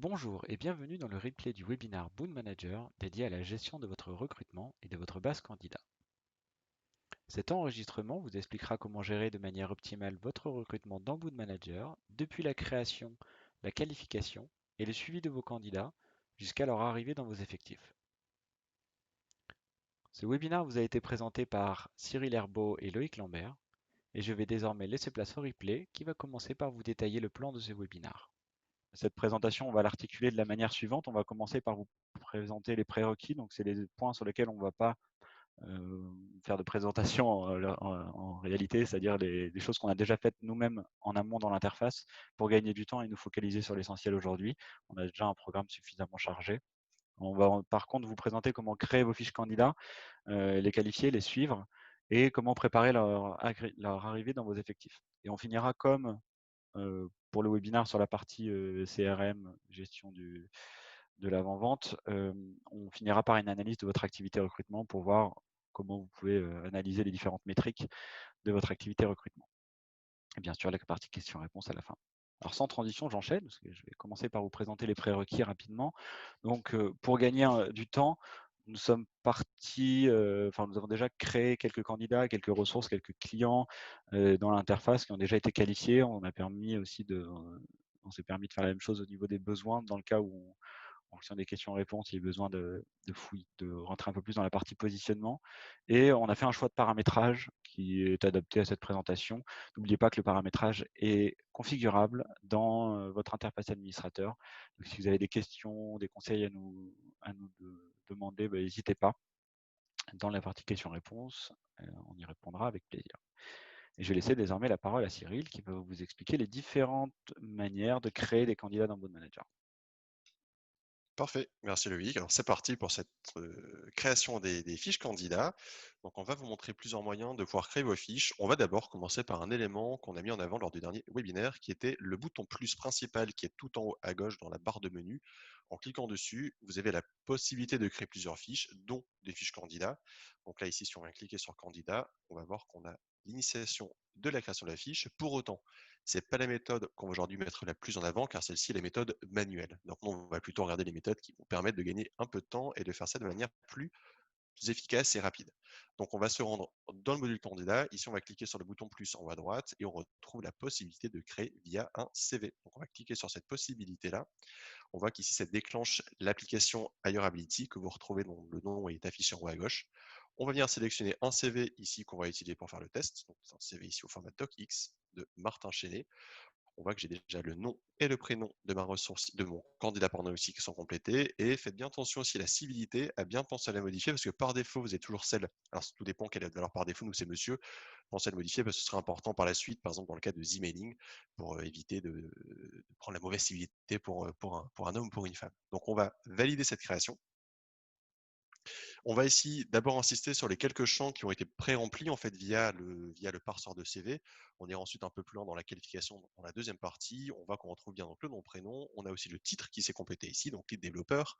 Bonjour et bienvenue dans le replay du webinaire Boon Manager dédié à la gestion de votre recrutement et de votre base candidat. Cet enregistrement vous expliquera comment gérer de manière optimale votre recrutement dans Boon Manager depuis la création, la qualification et le suivi de vos candidats jusqu'à leur arrivée dans vos effectifs. Ce webinaire vous a été présenté par Cyril Herbeau et Loïc Lambert et je vais désormais laisser place au replay qui va commencer par vous détailler le plan de ce webinaire. Cette présentation, on va l'articuler de la manière suivante. On va commencer par vous présenter les prérequis. Donc, c'est les points sur lesquels on ne va pas faire de présentation en réalité, c'est-à-dire des choses qu'on a déjà faites nous-mêmes en amont dans l'interface pour gagner du temps et nous focaliser sur l'essentiel aujourd'hui. On a déjà un programme suffisamment chargé. On va par contre vous présenter comment créer vos fiches candidats, les qualifier, les suivre et comment préparer leur arrivée dans vos effectifs. Et on finira comme pour le webinaire sur la partie CRM, gestion de l'avant-vente, on finira par une analyse de votre activité recrutement pour voir comment vous pouvez analyser les différentes métriques de votre activité recrutement. Et bien sûr, la partie questions-réponses à la fin. Alors sans transition, j'enchaîne, parce que je vais commencer par vous présenter les prérequis rapidement. Donc pour gagner du temps, nous sommes partis, nous avons déjà créé quelques candidats, quelques ressources, quelques clients dans l'interface qui ont déjà été qualifiés. On s'est permis de faire la même chose au niveau des besoins dans le cas où en fonction des questions-réponses, il y a besoin de rentrer un peu plus dans la partie positionnement. Et on a fait un choix de paramétrage qui est adapté à cette présentation. N'oubliez pas que le paramétrage est configurable dans votre interface administrateur. Donc, si vous avez des questions, des conseils à nous demander, n'hésitez pas. Dans la partie questions-réponses, on y répondra avec plaisir. Et je vais laisser désormais la parole à Cyril qui va vous expliquer les différentes manières de créer des candidats dans Boon Manager. Parfait, merci Loïc. Alors c'est parti pour cette création des fiches candidats. Donc on va vous montrer plusieurs moyens de pouvoir créer vos fiches. On va d'abord commencer par un élément qu'on a mis en avant lors du dernier webinaire, qui était le bouton plus principal qui est tout en haut à gauche dans la barre de menu. En cliquant dessus, vous avez la possibilité de créer plusieurs fiches, dont des fiches candidats. Donc là ici, si on vient cliquer sur candidat, on va voir qu'on a l'initiation de la création de la fiche. Pour autant, c'est pas la méthode qu'on va aujourd'hui mettre la plus en avant, car celle-ci est la méthode manuelle. Donc, nous, on va plutôt regarder les méthodes qui vont permettre de gagner un peu de temps et de faire ça de manière plus efficace et rapide. Donc, on va se rendre dans le module candidat. Ici, on va cliquer sur le bouton plus en haut à droite et on retrouve la possibilité de créer via un CV. Donc, on va cliquer sur cette possibilité-là. On voit qu'ici, ça déclenche l'application Hireability que vous retrouvez dont le nom est affiché en haut à gauche. On va venir sélectionner un CV ici qu'on va utiliser pour faire le test. Donc, c'est un CV ici au format docx de Martin Chénet. On voit que j'ai déjà le nom et le prénom de ma ressource, de mon candidat pardon aussi qui sont complétés. Et faites bien attention aussi à la civilité, à bien penser à la modifier parce que par défaut, vous avez toujours celle. Alors, tout dépend quelle est la valeur par défaut. Nous, c'est monsieur. Pensez à le modifier parce que ce sera important par la suite, par exemple dans le cas de Z-mailing, pour éviter de prendre la mauvaise civilité pour un homme ou pour une femme. Donc, on va valider cette création. On va ici d'abord insister sur les quelques champs qui ont été pré-remplis en fait via le parseur de CV. On ira ensuite un peu plus loin dans la qualification dans la deuxième partie. On voit qu'on retrouve bien donc le nom, prénom. On a aussi le titre qui s'est complété ici, donc lead développeur.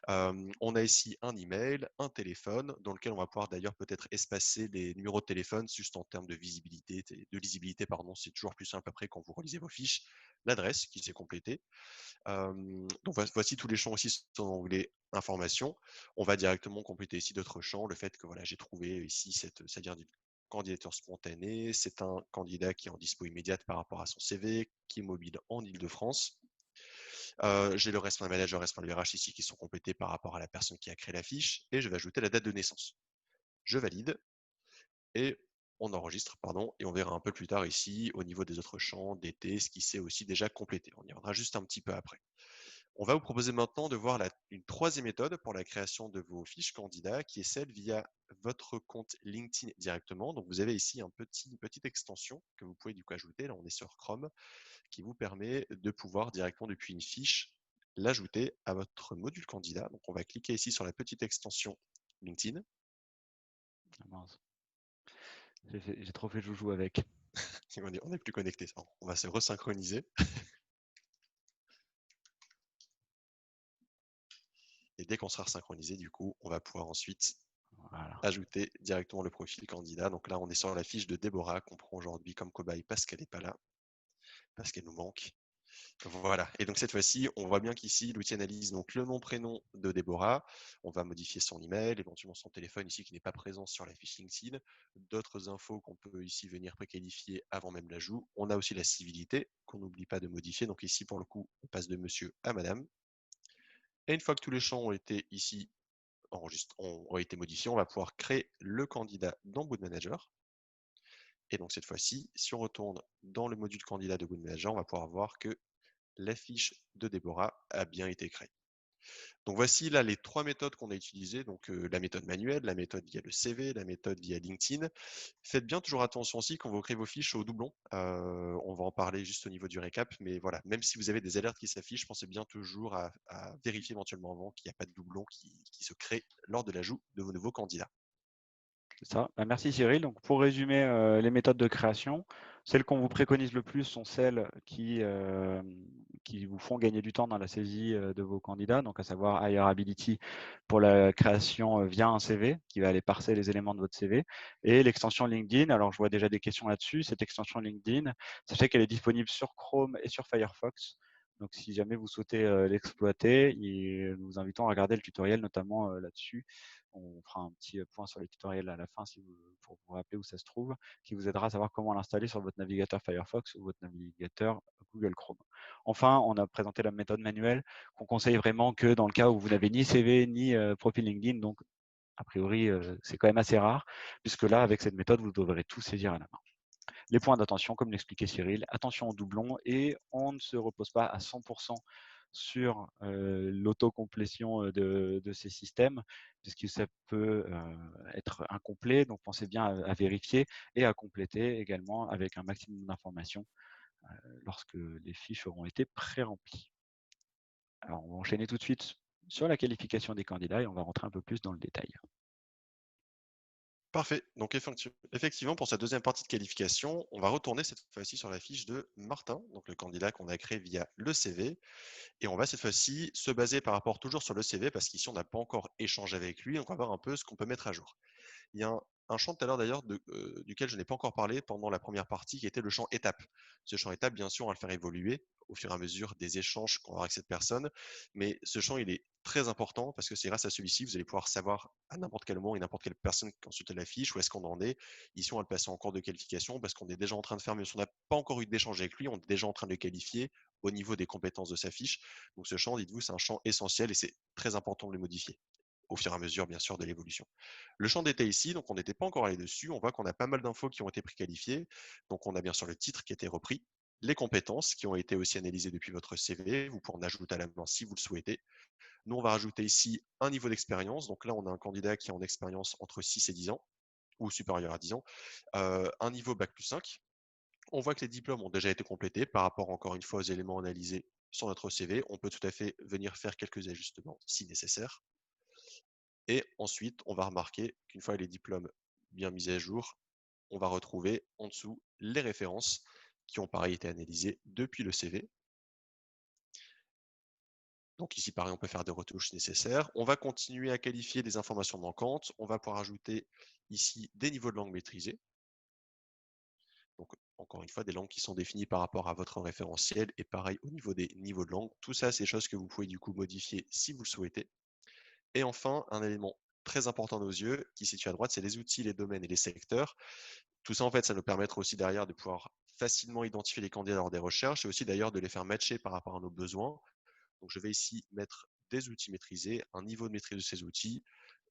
On a ici un email, un téléphone, dans lequel on va pouvoir d'ailleurs peut-être espacer les numéros de téléphone juste en termes de visibilité, de lisibilité, pardon. C'est toujours plus simple après quand vous relisez vos fiches. L'adresse qui s'est complétée. Donc voici tous les champs aussi sont en anglais information. On va directement compléter ici d'autres champs. Le fait que voilà, j'ai trouvé ici c'est-à-dire d'une candidature spontanée. C'est un candidat qui est en dispo immédiate par rapport à son CV, qui est mobile en Ile-de-France. J'ai le responsable manager, responsable RH ici qui sont complétés par rapport à la personne qui a créé la fiche. Et je vais ajouter la date de naissance. Je valide et on enregistre, pardon, et on verra un peu plus tard ici, au niveau des autres champs, d'été, ce qui s'est aussi déjà complété. On y reviendra juste un petit peu après. On va vous proposer maintenant de voir une troisième méthode pour la création de vos fiches candidats, qui est celle via votre compte LinkedIn directement. Donc, vous avez ici une petite extension que vous pouvez du coup ajouter. Là, on est sur Chrome, qui vous permet de pouvoir directement depuis une fiche l'ajouter à votre module candidat. Donc, on va cliquer ici sur la petite extension LinkedIn. Ah mince. J'ai trop fait joujou avec. On n'est plus connecté. On va se resynchroniser. Et dès qu'on sera synchronisé, du coup, on va pouvoir ensuite Voilà. ajouter directement le profil candidat. Donc là, on est sur la fiche de Déborah qu'on prend aujourd'hui comme cobaye parce qu'elle n'est pas là, parce qu'elle nous manque. Voilà. Et donc cette fois-ci, on voit bien qu'ici, l'outil analyse donc le nom, prénom de Déborah. On va modifier son email, éventuellement son téléphone ici qui n'est pas présent sur la fiche LinkedIn. D'autres infos qu'on peut ici venir préqualifier avant même l'ajout. On a aussi la civilité qu'on n'oublie pas de modifier. Donc ici, pour le coup, on passe de monsieur à madame. Et une fois que tous les champs ont été ici ont été modifiés, on va pouvoir créer le candidat dans Boot Manager. Et donc cette fois-ci, si on retourne dans le module candidat de Boot Manager, on va pouvoir voir que la fiche de Déborah a bien été créée. Donc voici là les trois méthodes qu'on a utilisées, donc la méthode manuelle, la méthode via le CV, la méthode via LinkedIn. Faites bien toujours attention aussi quand vous créez vos fiches aux doublons. On va en parler juste au niveau du récap, mais voilà, même si vous avez des alertes qui s'affichent, pensez bien toujours à vérifier éventuellement avant qu'il n'y a pas de doublons qui se créent lors de l'ajout de vos nouveaux candidats. C'est ça. Bah, merci Cyril. Donc, pour résumer les méthodes de création, celles qu'on vous préconise le plus sont celles qui vous font gagner du temps dans la saisie de vos candidats, donc à savoir Hireability pour la création via un CV qui va aller parser les éléments de votre CV et l'extension LinkedIn. Alors, je vois déjà des questions là-dessus. Cette extension LinkedIn, sachez qu'elle est disponible sur Chrome et sur Firefox. Donc, si jamais vous souhaitez l'exploiter, nous vous invitons à regarder le tutoriel notamment là-dessus. On fera un petit point sur les tutoriels à la fin pour vous rappeler où ça se trouve, qui vous aidera à savoir comment l'installer sur votre navigateur Firefox ou votre navigateur Google Chrome. Enfin, on a présenté la méthode manuelle qu'on conseille vraiment que dans le cas où vous n'avez ni CV ni profil LinkedIn. Donc, a priori, c'est quand même assez rare, puisque là, avec cette méthode, vous devrez tout saisir à la main. Les points d'attention, comme l'expliquait Cyril, attention aux doublons et on ne se repose pas à 100% sur l'autocomplétion de ces systèmes, puisque ça peut être incomplet. Donc, pensez bien à vérifier et à compléter également avec un maximum d'informations lorsque les fiches auront été pré-remplies. Alors, on va enchaîner tout de suite sur la qualification des candidats et on va rentrer un peu plus dans le détail. Parfait. Donc effectivement, pour cette deuxième partie de qualification, on va retourner cette fois-ci sur la fiche de Martin, donc le candidat qu'on a créé via le CV. Et on va cette fois-ci se baser par rapport toujours sur le CV, parce qu'ici, on n'a pas encore échangé avec lui. Donc on va voir un peu ce qu'on peut mettre à jour. Il y a un champ tout à l'heure d'ailleurs duquel je n'ai pas encore parlé pendant la première partie, qui était le champ étape. Ce champ étape, bien sûr, on va le faire évoluer au fur et à mesure des échanges qu'on va avoir avec cette personne. Mais ce champ, il est très important parce que c'est grâce à celui-ci, vous allez pouvoir savoir à n'importe quel moment et n'importe quelle personne qui consulte la fiche où est-ce qu'on en est. Ici, on va le passer en cours de qualification parce qu'on est déjà en train de faire, même si on n'a pas encore eu d'échange avec lui, on est déjà en train de le qualifier au niveau des compétences de sa fiche. Donc ce champ, dites-vous, c'est un champ essentiel et c'est très important de le modifier au fur et à mesure, bien sûr, de l'évolution. Le champ détail ici, donc on n'était pas encore allé dessus, on voit qu'on a pas mal d'infos qui ont été préqualifiées. Donc on a bien sûr le titre qui a été repris, les compétences qui ont été aussi analysées depuis votre CV, vous pouvez en ajouter à la main si vous le souhaitez. Nous, on va rajouter ici un niveau d'expérience. Donc là, on a un candidat qui est en expérience entre 6 et 10 ans, ou supérieur à 10 ans, un niveau Bac+5. On voit que les diplômes ont déjà été complétés par rapport, encore une fois, aux éléments analysés sur notre CV. On peut tout à fait venir faire quelques ajustements si nécessaire. Et ensuite, on va remarquer qu'une fois les diplômes bien mis à jour, on va retrouver en dessous les références qui ont pareil été analysées depuis le CV. Donc ici, pareil, on peut faire des retouches nécessaires. On va continuer à qualifier des informations manquantes. On va pouvoir ajouter ici des niveaux de langue maîtrisés. Donc, encore une fois, des langues qui sont définies par rapport à votre référentiel et pareil au niveau des niveaux de langue. Tout ça, c'est des choses que vous pouvez du coup modifier si vous le souhaitez. Et enfin, un élément très important à nos yeux qui se situe à droite, c'est les outils, les domaines et les secteurs. Tout ça, en fait, ça nous permettra aussi derrière de pouvoir facilement identifier les candidats lors des recherches et aussi d'ailleurs de les faire matcher par rapport à nos besoins. Donc, je vais ici mettre des outils maîtrisés, un niveau de maîtrise de ces outils.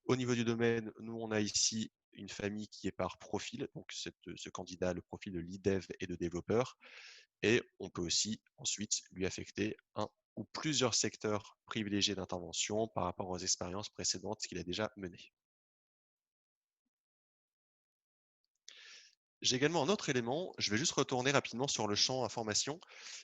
Au niveau du domaine, nous, on a ici une famille qui est par profil. Donc, ce candidat a le profil de lead dev et de développeur. Et on peut aussi ensuite lui affecter un ou plusieurs secteurs privilégiés d'intervention par rapport aux expériences précédentes qu'il a déjà menées. J'ai également un autre élément, je vais juste retourner rapidement sur le champ information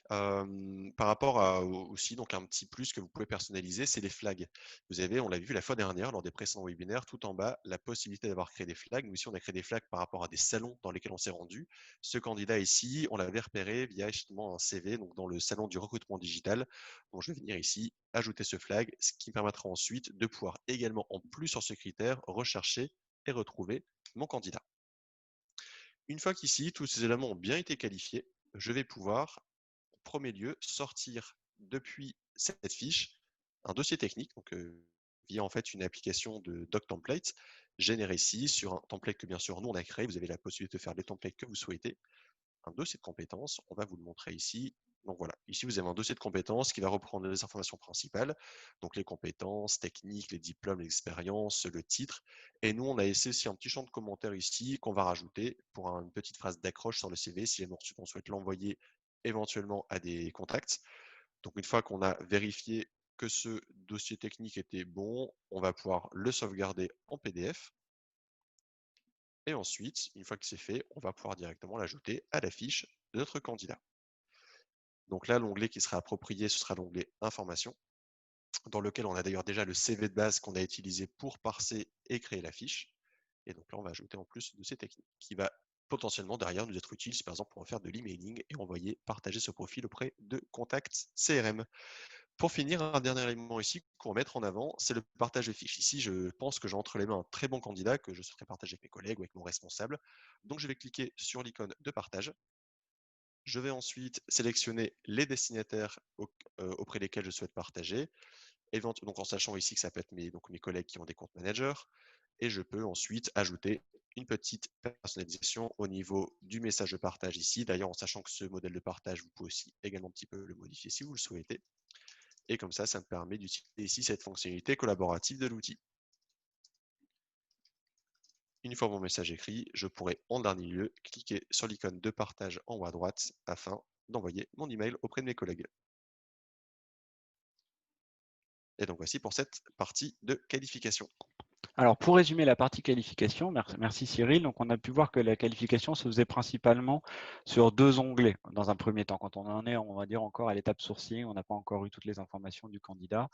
par rapport à aussi donc un petit plus que vous pouvez personnaliser, c'est les flags. Vous avez, on l'a vu la fois dernière lors des précédents webinaires, tout en bas, la possibilité d'avoir créé des flags. Nous ici, on a créé des flags par rapport à des salons dans lesquels on s'est rendu. Ce candidat ici, on l'avait repéré via justement un CV, donc dans le salon du recrutement digital. Donc je vais venir ici ajouter ce flag, ce qui me permettra ensuite de pouvoir également, en plus sur ce critère, rechercher et retrouver mon candidat. Une fois qu'ici, tous ces éléments ont bien été qualifiés, je vais pouvoir premier lieu, sortir depuis cette fiche un dossier technique, donc via en fait une application de Doc Template générée ici sur un template que bien sûr nous on a créé. Vous avez la possibilité de faire les templates que vous souhaitez. Un dossier de compétences, on va vous le montrer ici. Donc voilà, ici vous avez un dossier de compétences qui va reprendre les informations principales, donc les compétences techniques, les diplômes, l'expérience, le titre. Et nous, on a laissé aussi un petit champ de commentaires ici qu'on va rajouter pour une petite phrase d'accroche sur le CV si on souhaite l'envoyer éventuellement à des contacts. Donc une fois qu'on a vérifié que ce dossier technique était bon, on va pouvoir le sauvegarder en PDF. Et ensuite, une fois que c'est fait, on va pouvoir directement l'ajouter à la fiche de notre candidat. Donc là, l'onglet qui sera approprié, ce sera l'onglet Informations, dans lequel on a d'ailleurs déjà le CV de base qu'on a utilisé pour parser et créer la fiche. Et donc là, on va ajouter en plus de ces techniques qui va potentiellement derrière nous être utile, si par exemple pour faire de l'emailing et envoyer, partager ce profil auprès de contacts CRM. Pour finir, un dernier élément ici qu'on va mettre en avant, c'est le partage de fiches. Ici, je pense que j'ai entre les mains un très bon candidat que je souhaiterais partager avec mes collègues ou avec mon responsable. Donc, je vais cliquer sur l'icône de partage. Je vais ensuite sélectionner les destinataires auprès desquels je souhaite partager, donc en sachant ici que ça peut être mes collègues qui ont des comptes managers, et je peux ensuite ajouter une petite personnalisation au niveau du message de partage ici. D'ailleurs, en sachant que ce modèle de partage, vous pouvez aussi également un petit peu le modifier si vous le souhaitez. Et comme ça me permet d'utiliser ici cette fonctionnalité collaborative de l'outil. Une fois mon message écrit, je pourrai en dernier lieu cliquer sur l'icône de partage en haut à droite afin d'envoyer mon email auprès de mes collègues. Et donc voici pour cette partie de qualification. Alors, pour résumer la partie qualification, merci Cyril. Donc, on a pu voir que la qualification se faisait principalement sur 2 onglets dans un premier temps. Quand on en est, on va dire, encore à l'étape sourcing, on n'a pas encore eu toutes les informations du candidat.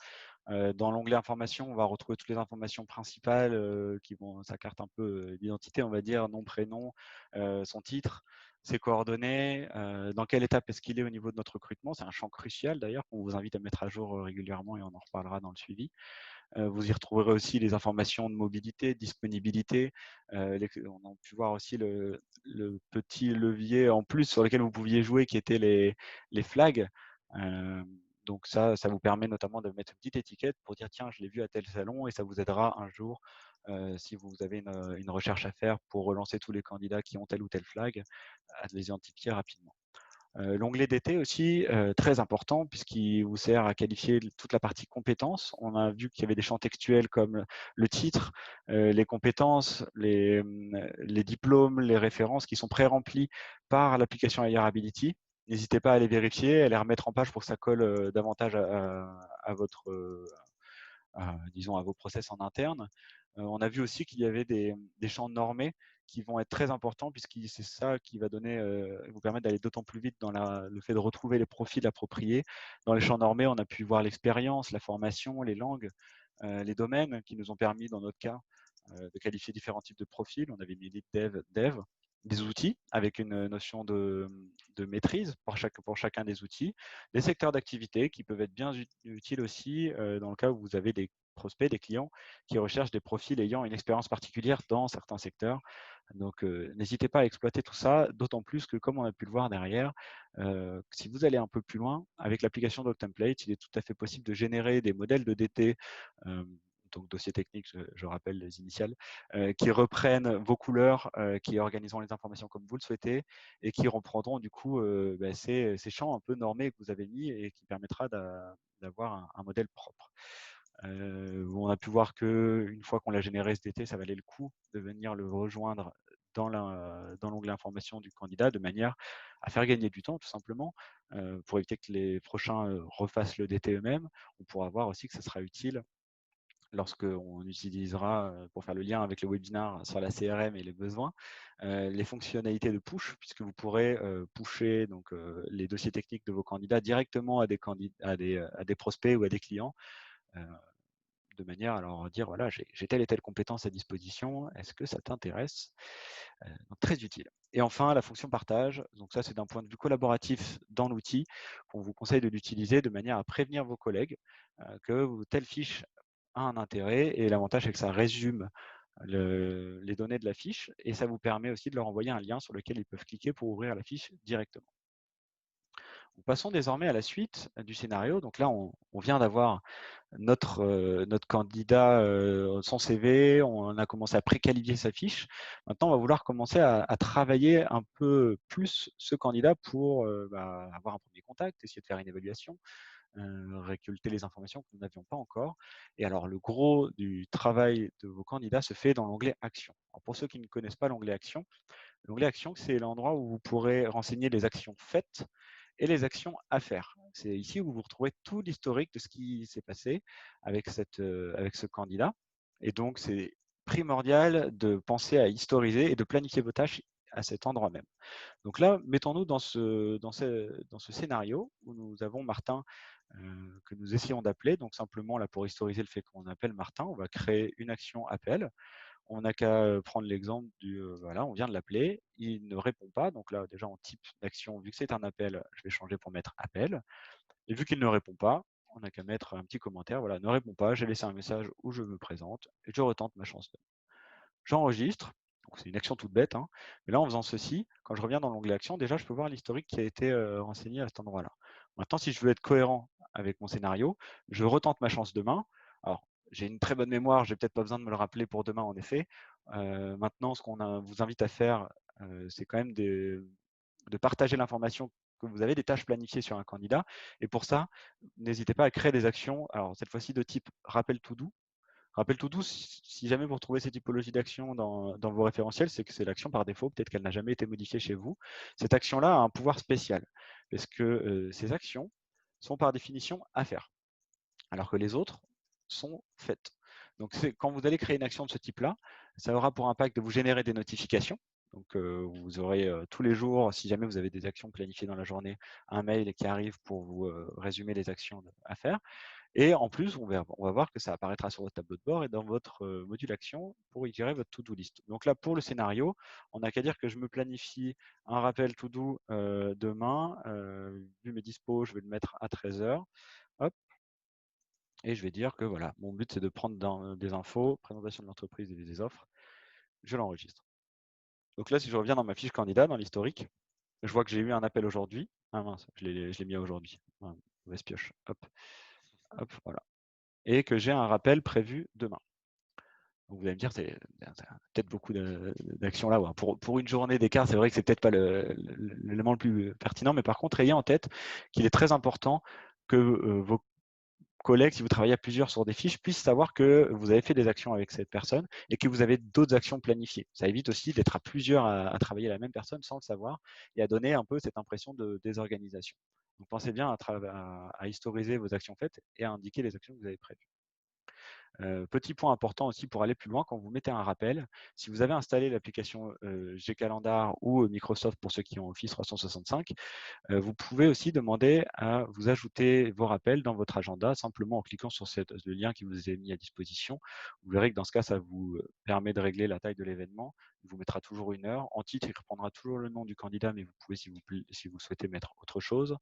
Dans l'onglet information, on va retrouver toutes les informations principales qui vont, sa carte un peu d'identité, on va dire, nom, prénom, son titre, ses coordonnées, dans quelle étape est-ce qu'il est au niveau de notre recrutement. C'est un champ crucial d'ailleurs qu'on vous invite à mettre à jour régulièrement et on en reparlera dans le suivi. Vous y retrouverez aussi les informations de mobilité, de disponibilité. On a pu voir aussi le petit levier en plus sur lequel vous pouviez jouer qui étaient les flags. Donc ça vous permet notamment de mettre une petite étiquette pour dire tiens, je l'ai vu à tel salon et ça vous aidera un jour si vous avez une recherche à faire pour relancer tous les candidats qui ont tel ou tel flag, à les identifier rapidement. L'onglet d'été aussi, très important puisqu'il vous sert à qualifier toute la partie compétences. On a vu qu'il y avait des champs textuels comme le titre, les compétences, les diplômes, les références qui sont pré-remplis par l'application Hireability. N'hésitez pas à les vérifier, à les remettre en page pour que ça colle davantage à votre, disons, à vos process en interne. On a vu aussi qu'il y avait des champs normés qui vont être très importants puisque c'est ça qui va vous permettre d'aller d'autant plus vite dans le fait de retrouver les profils appropriés. Dans les champs normés, on a pu voir l'expérience, la formation, les langues, les domaines qui nous ont permis, dans notre cas, de qualifier différents types de profils. On avait mis lead dev, des outils avec une notion de maîtrise pour chacun des outils, des secteurs d'activité qui peuvent être bien utiles aussi dans le cas où vous avez des prospects, des clients qui recherchent des profils ayant une expérience particulière dans certains secteurs. Donc, n'hésitez pas à exploiter tout ça, d'autant plus que, comme on a pu le voir derrière, si vous allez un peu plus loin, avec l'application DocTemplate, il est tout à fait possible de générer des modèles de DT, donc dossier technique, je rappelle les initiales, qui reprennent vos couleurs, qui organiseront les informations comme vous le souhaitez et qui reprendront du coup ces champs un peu normés que vous avez mis et qui permettra d'avoir un modèle propre. On a pu voir qu'une fois qu'on l'a généré cet été, ça valait le coup de venir le rejoindre dans l'onglet information du candidat de manière à faire gagner du temps tout simplement pour éviter que les prochains refassent le DT eux-mêmes. On pourra voir aussi que ça sera utile lorsqu'on utilisera, pour faire le lien avec le webinar sur la CRM et les besoins, les fonctionnalités de push, puisque vous pourrez pusher donc, les dossiers techniques de vos candidats directement à des prospects ou à des clients, de manière à leur dire voilà, j'ai telle et telle compétence à disposition, est-ce que ça t'intéresse? Donc très utile. Et enfin, la fonction partage. Donc ça, c'est d'un point de vue collaboratif dans l'outil qu'on vous conseille de l'utiliser de manière à prévenir vos collègues que telle fiche a un intérêt. Et l'avantage, c'est que ça résume les données de la fiche et ça vous permet aussi de leur envoyer un lien sur lequel ils peuvent cliquer pour ouvrir la fiche directement. Passons désormais à la suite du scénario. Donc là, on vient d'avoir notre candidat, son CV, on a commencé à préqualifier sa fiche. Maintenant, on va vouloir commencer à travailler un peu plus ce candidat pour avoir un premier contact, essayer de faire une évaluation, récolter les informations que nous n'avions pas encore. Et alors, le gros du travail de vos candidats se fait dans l'onglet Action. Alors, pour ceux qui ne connaissent pas l'onglet Action, c'est l'endroit où vous pourrez renseigner les actions faites et les actions à faire. C'est ici où vous retrouvez tout l'historique de ce qui s'est passé avec ce candidat. Et donc, c'est primordial de penser à historiser et de planifier vos tâches à cet endroit même. Donc là, mettons-nous dans ce scénario où nous avons Martin que nous essayons d'appeler. Donc simplement, là, pour historiser le fait qu'on appelle Martin, on va créer une action appel. On n'a qu'à prendre l'exemple du voilà, on vient de l'appeler, il ne répond pas. Donc là, déjà en type d'action, vu que c'est un appel, je vais changer pour mettre appel. Et vu qu'il ne répond pas, on n'a qu'à mettre un petit commentaire. Voilà, ne répond pas, j'ai laissé un message où je me présente et je retente ma chance. J'enregistre. C'est une action toute bête, hein. Mais là, en faisant ceci, quand je reviens dans l'onglet action, déjà, je peux voir l'historique qui a été renseigné à cet endroit-là. Maintenant, si je veux être cohérent avec mon scénario, je retente ma chance demain. Alors, j'ai une très bonne mémoire, j'ai peut-être pas besoin de me le rappeler pour demain, en effet. Maintenant, ce qu'on vous invite à faire, c'est quand même de partager l'information que vous avez, des tâches planifiées sur un candidat. Et pour ça, n'hésitez pas à créer des actions. Alors, cette fois-ci, de type rappel to do. Rappel to do, si jamais vous retrouvez ces typologies d'actions dans vos référentiels, c'est que c'est l'action par défaut, peut-être qu'elle n'a jamais été modifiée chez vous. Cette action-là a un pouvoir spécial, parce que ces actions sont par définition à faire, alors que les autres sont faites. Donc quand vous allez créer une action de ce type-là, ça aura pour impact de vous générer des notifications. Donc vous aurez tous les jours, si jamais vous avez des actions planifiées dans la journée, un mail qui arrive pour vous résumer les actions à faire. Et en plus, on va voir que ça apparaîtra sur votre tableau de bord et dans votre module action pour y gérer votre to-do list. Donc là, pour le scénario, on n'a qu'à dire que je me planifie un rappel to-do demain. Vu mes dispos, je vais le mettre à 13 heures. Hop, et je vais dire que voilà, mon but c'est de prendre des infos, présentation de l'entreprise et des offres. Je l'enregistre. Donc là, si je reviens dans ma fiche candidat, dans l'historique, je vois que j'ai eu un appel aujourd'hui. Ah mince, je l'ai mis à aujourd'hui. Ah, mauvaise pioche. Hop, hop, voilà. Et que j'ai un rappel prévu demain. Donc vous allez me dire, c'est peut-être beaucoup d'actions là. Ouais. Pour une journée d'écart, c'est vrai que c'est peut-être pas l'élément le plus pertinent, mais par contre, ayez en tête qu'il est très important que vos collègues, si vous travaillez à plusieurs sur des fiches, puissent savoir que vous avez fait des actions avec cette personne et que vous avez d'autres actions planifiées. Ça évite aussi d'être à plusieurs à travailler la même personne sans le savoir et à donner un peu cette impression de désorganisation. Donc pensez bien à historiser vos actions faites et à indiquer les actions que vous avez prévues. Petit point important aussi pour aller plus loin, quand vous mettez un rappel, si vous avez installé l'application Gcalendar ou Microsoft pour ceux qui ont Office 365, vous pouvez aussi demander à vous ajouter vos rappels dans votre agenda simplement en cliquant sur le lien qui vous est mis à disposition. Vous verrez que dans ce cas, ça vous permet de régler la taille de l'événement. Il vous mettra toujours une heure. En titre, il reprendra toujours le nom du candidat, mais vous pouvez, si vous souhaitez, mettre autre chose.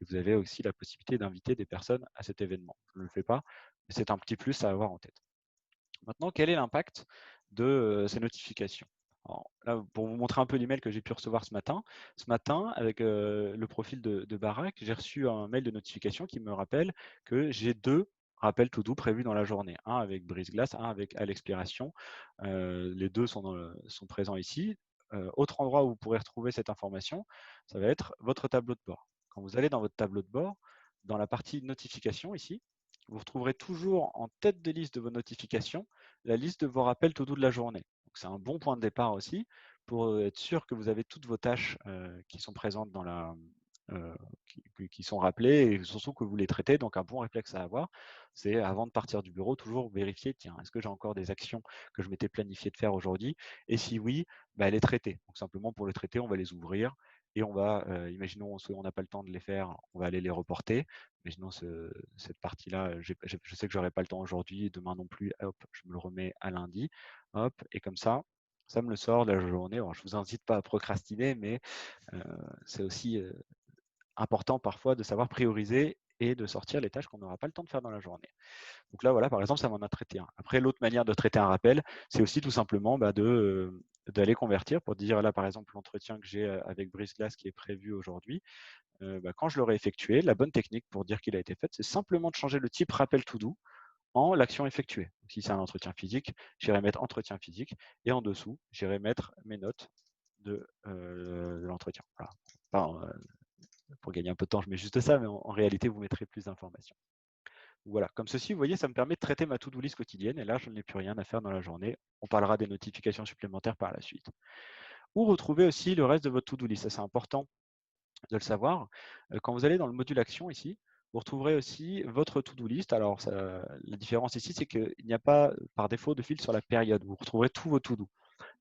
Et vous avez aussi la possibilité d'inviter des personnes à cet événement. Je ne le fais pas, mais c'est un petit plus à avoir en tête. Maintenant, quel est l'impact de ces notifications? Alors, là, pour vous montrer un peu l'email que j'ai pu recevoir ce matin, avec le profil de Barak, j'ai reçu un mail de notification qui me rappelle que j'ai 2 rappels to do prévus dans la journée. Un avec brise-glace, un avec à l'expiration. Les 2 sont présents ici. Autre endroit où vous pourrez retrouver cette information, ça va être votre tableau de bord. Quand vous allez dans votre tableau de bord, dans la partie notification ici, vous retrouverez toujours en tête de liste de vos notifications la liste de vos rappels to-do de la journée. C'est un bon point de départ aussi pour être sûr que vous avez toutes vos tâches qui sont présentes dans qui sont rappelées et surtout que vous les traitez. Donc un bon réflexe à avoir, c'est avant de partir du bureau, toujours vérifier, tiens, est-ce que j'ai encore des actions que je m'étais planifié de faire aujourd'hui? Et si oui, les traiter. Donc simplement pour les traiter, on va les ouvrir et on va, imaginons on n'a pas le temps de les faire, on va aller les reporter. Imaginons cette partie-là, je sais que j'aurai pas le temps aujourd'hui, demain non plus, hop, je me le remets à lundi, hop, et comme ça me le sort de la journée. Alors, je vous incite pas à procrastiner, mais c'est aussi important parfois de savoir prioriser et de sortir les tâches qu'on n'aura pas le temps de faire dans la journée. Donc là, voilà, par exemple, ça m'en a traité un. Après, l'autre manière de traiter un rappel, c'est aussi tout simplement d'aller convertir pour dire, là, par exemple, l'entretien que j'ai avec Brice Glass qui est prévu aujourd'hui, quand je l'aurai effectué, la bonne technique pour dire qu'il a été fait, c'est simplement de changer le type rappel to do en l'action effectuée. Donc, si c'est un entretien physique, j'irai mettre entretien physique et en dessous, j'irai mettre mes notes de l'entretien. Voilà. Enfin, pour gagner un peu de temps, je mets juste ça, mais en réalité, vous mettrez plus d'informations. Voilà, comme ceci, vous voyez, ça me permet de traiter ma to-do list quotidienne et là, je n'ai plus rien à faire dans la journée. On parlera des notifications supplémentaires par la suite. Ou retrouver aussi le reste de votre to-do list. Ça, c'est important de le savoir. Quand vous allez dans le module action ici, vous retrouverez aussi votre to-do list. Alors, la différence ici, c'est qu'il n'y a pas par défaut de fil sur la période. Vous retrouverez tous vos to-do.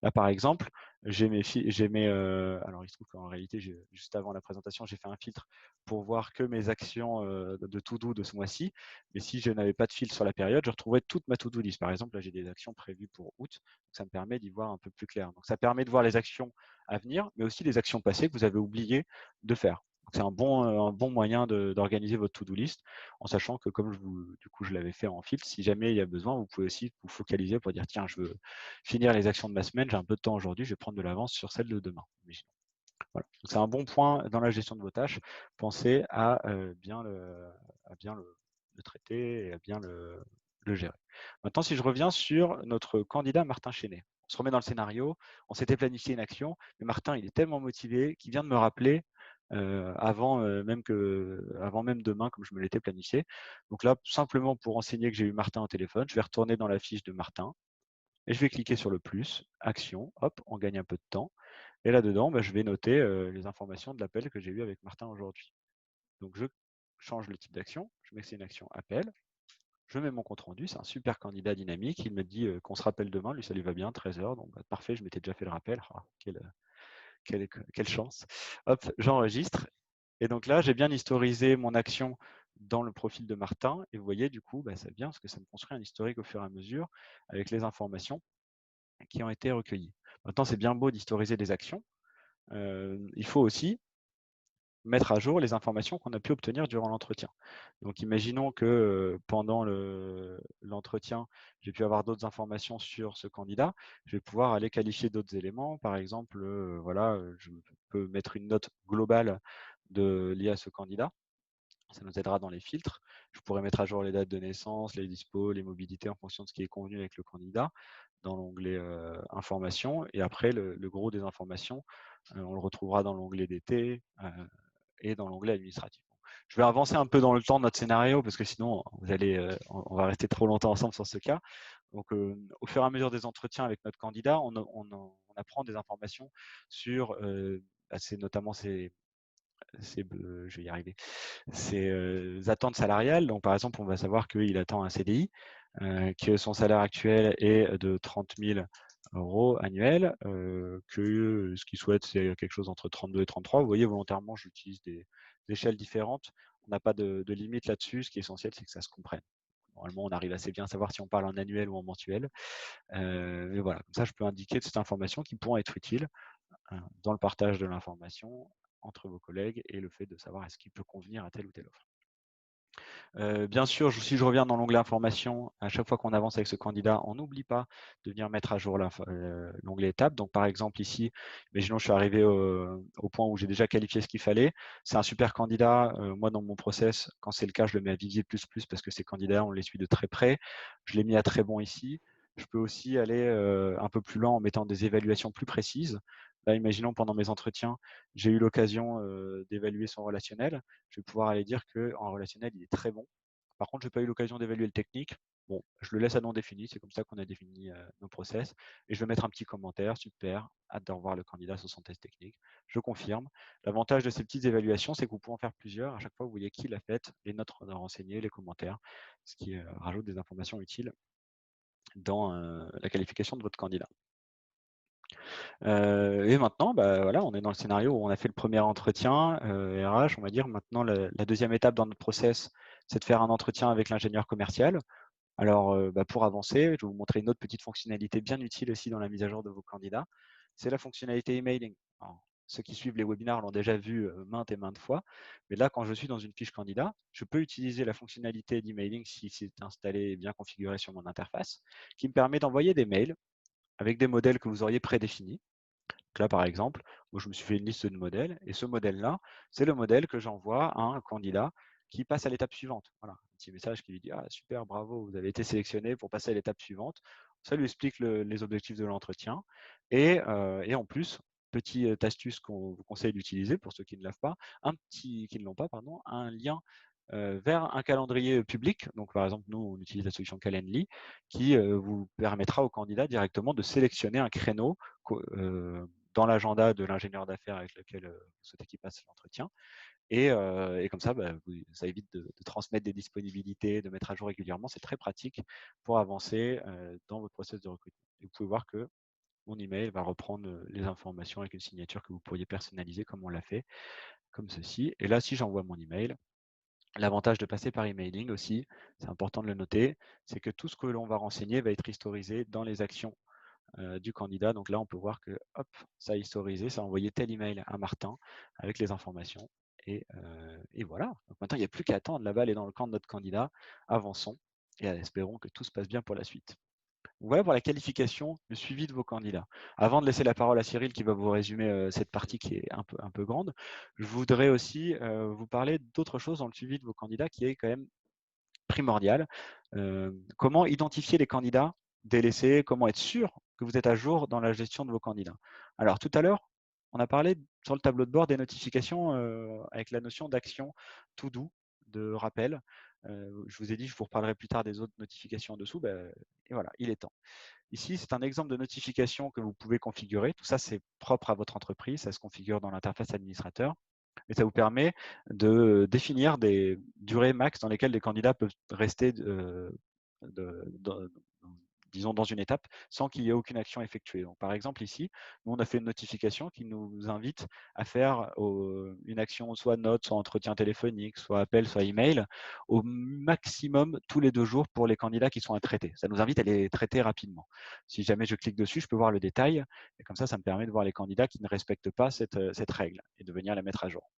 Là, par exemple, alors il se trouve qu'en réalité, juste avant la présentation, j'ai fait un filtre pour voir que mes actions de to-do de ce mois-ci. Mais si je n'avais pas de filtre sur la période, je retrouverais toute ma to-do list. Par exemple, là, j'ai des actions prévues pour août. Donc ça me permet d'y voir un peu plus clair. Donc ça permet de voir les actions à venir, mais aussi les actions passées que vous avez oublié de faire. C'est un bon moyen d'organiser votre to-do list, en sachant que comme du coup, je l'avais fait en filtre, si jamais il y a besoin, vous pouvez aussi vous focaliser pour dire tiens, je veux finir les actions de ma semaine, j'ai un peu de temps aujourd'hui, je vais prendre de l'avance sur celles de demain. Voilà. C'est un bon point dans la gestion de vos tâches. Pensez à bien le traiter et à bien le gérer. Maintenant, si je reviens sur notre candidat Martin Chenet, on se remet dans le scénario, on s'était planifié une action, mais Martin, il est tellement motivé qu'il vient de me rappeler avant même demain, comme je me l'étais planifié. Donc là, simplement pour renseigner que j'ai eu Martin au téléphone, je vais retourner dans la fiche de Martin et je vais cliquer sur le plus, action, hop, on gagne un peu de temps. Et là-dedans, je vais noter les informations de l'appel que j'ai eu avec Martin aujourd'hui. Donc, je change le type d'action, je mets que c'est une action appel, je mets mon compte rendu, c'est un super candidat dynamique, il me dit qu'on se rappelle demain, lui ça lui va bien, 13h, donc parfait, je m'étais déjà fait le rappel, quelle chance. Hop, j'enregistre, et donc là, j'ai bien historisé mon action dans le profil de Martin, et vous voyez, du coup, c'est bien, parce que ça me construit un historique au fur et à mesure, avec les informations qui ont été recueillies. Maintenant, c'est bien beau d'historiser des actions, il faut aussi mettre à jour les informations qu'on a pu obtenir durant l'entretien. Donc, imaginons que pendant l'entretien, j'ai pu avoir d'autres informations sur ce candidat. Je vais pouvoir aller qualifier d'autres éléments. Par exemple, je peux mettre une note globale liée à ce candidat. Ça nous aidera dans les filtres. Je pourrais mettre à jour les dates de naissance, les dispos, les mobilités en fonction de ce qui est convenu avec le candidat dans l'onglet information. Et après, le gros des informations, on le retrouvera dans l'onglet d'été et dans l'onglet administratif. Je vais avancer un peu dans le temps de notre scénario parce que sinon, on va rester trop longtemps ensemble sur ce cas. Donc, au fur et à mesure des entretiens avec notre candidat, on apprend des informations sur notamment je vais y arriver, ses attentes salariales. Donc, par exemple, on va savoir qu'il attend un CDI, que son salaire actuel est de 30 000 euros annuels, que ce qu'il souhaite, c'est quelque chose entre 32 et 33. Vous voyez, volontairement, j'utilise des échelles différentes. On n'a pas de limite là-dessus. Ce qui est essentiel, c'est que ça se comprenne. Normalement, on arrive assez bien à savoir si on parle en annuel ou en mensuel. Mais voilà, comme ça, je peux indiquer cette information qui pourront être utiles dans le partage de l'information entre vos collègues et le fait de savoir est-ce qu'il peut convenir à telle ou telle offre. Bien sûr, si je reviens dans l'onglet information, à chaque fois qu'on avance avec ce candidat, on n'oublie pas de venir mettre à jour l'onglet étape. Donc, par exemple, ici, imaginons je suis arrivé au point où j'ai déjà qualifié ce qu'il fallait. C'est un super candidat. Moi, dans mon process, quand c'est le cas, je le mets à vivier plus parce que ces candidats, on les suit de très près. Je l'ai mis à très bon ici. Je peux aussi aller un peu plus loin en mettant des évaluations plus précises. Là, imaginons pendant mes entretiens, j'ai eu l'occasion d'évaluer son relationnel. Je vais pouvoir aller dire qu'en relationnel, il est très bon. Par contre, je n'ai pas eu l'occasion d'évaluer le technique. Bon, je le laisse à non défini, c'est comme ça qu'on a défini nos process. Et je vais mettre un petit commentaire, super, hâte de revoir le candidat sur son test technique. Je confirme. L'avantage de ces petites évaluations, c'est que vous pouvez en faire plusieurs. À chaque fois, vous voyez qui l'a fait, les notes renseignées, les commentaires, ce qui rajoute des informations utiles dans la qualification de votre candidat. Et maintenant, voilà, on est dans le scénario où on a fait le premier entretien RH, on va dire. Maintenant, la deuxième étape dans notre process, c'est de faire un entretien avec l'ingénieur commercial. Alors, pour avancer, je vais vous montrer une autre petite fonctionnalité bien utile aussi dans la mise à jour de vos candidats. C'est la fonctionnalité emailing. Alors, ceux qui suivent les webinaires l'ont déjà vu maintes et maintes fois. Mais là, quand je suis dans une fiche candidat, je peux utiliser la fonctionnalité d'emailing si c'est installé et bien configuré sur mon interface, qui me permet d'envoyer des mails avec des modèles que vous auriez prédéfinis. Donc là, par exemple, moi, je me suis fait une liste de modèles et ce modèle-là, c'est le modèle que j'envoie à un candidat qui passe à l'étape suivante. Voilà, un petit message qui lui dit ah, super, bravo, vous avez été sélectionné pour passer à l'étape suivante. Ça lui explique les objectifs de l'entretien. Et en plus, petite astuce qu'on vous conseille d'utiliser pour ceux qui ne l'ont pas, qui ne l'ont pas, pardon, un lien vers un calendrier public. Donc, par exemple, nous, on utilise la solution Calendly qui vous permettra au candidat directement de sélectionner un créneau dans l'agenda de l'ingénieur d'affaires avec lequel vous souhaitez qu'il passe l'entretien. Et comme ça, ça évite de transmettre des disponibilités, de mettre à jour régulièrement. C'est très pratique pour avancer dans votre process de recrutement. Et vous pouvez voir que mon email va reprendre les informations avec une signature que vous pourriez personnaliser comme on l'a fait, comme ceci. Et là, si j'envoie mon email, l'avantage de passer par emailing aussi, c'est important de le noter, c'est que tout ce que l'on va renseigner va être historisé dans les actions du candidat. Donc là, on peut voir que hop, ça a historisé, ça a envoyé tel email à Martin avec les informations. Et voilà. Donc maintenant, il n'y a plus qu'à attendre. La balle est dans le camp de notre candidat. Avançons et espérons que tout se passe bien pour la suite. Voilà pour la qualification, le suivi de vos candidats. Avant de laisser la parole à Cyril qui va vous résumer cette partie qui est un peu grande, je voudrais aussi vous parler d'autre chose dans le suivi de vos candidats qui est quand même primordial. Comment identifier les candidats délaissés, comment être sûr que vous êtes à jour dans la gestion de vos candidats. Alors tout à l'heure, on a parlé sur le tableau de bord des notifications avec la notion d'action to do, de rappel. Je vous ai dit, je vous reparlerai plus tard des autres notifications en dessous. Et voilà, il est temps. Ici, c'est un exemple de notification que vous pouvez configurer. Tout ça, c'est propre à votre entreprise. Ça se configure dans l'interface administrateur. Et ça vous permet de définir des durées max dans lesquelles les candidats peuvent rester disons dans une étape sans qu'il y ait aucune action effectuée. Donc, par exemple, ici, nous, on a fait une notification qui nous invite à faire une action soit note, soit entretien téléphonique, soit appel, soit email, au maximum tous les 2 jours pour les candidats qui sont à traiter. Ça nous invite à les traiter rapidement. Si jamais je clique dessus, je peux voir le détail. Et comme ça me permet de voir les candidats qui ne respectent pas cette règle et de venir la mettre à jour.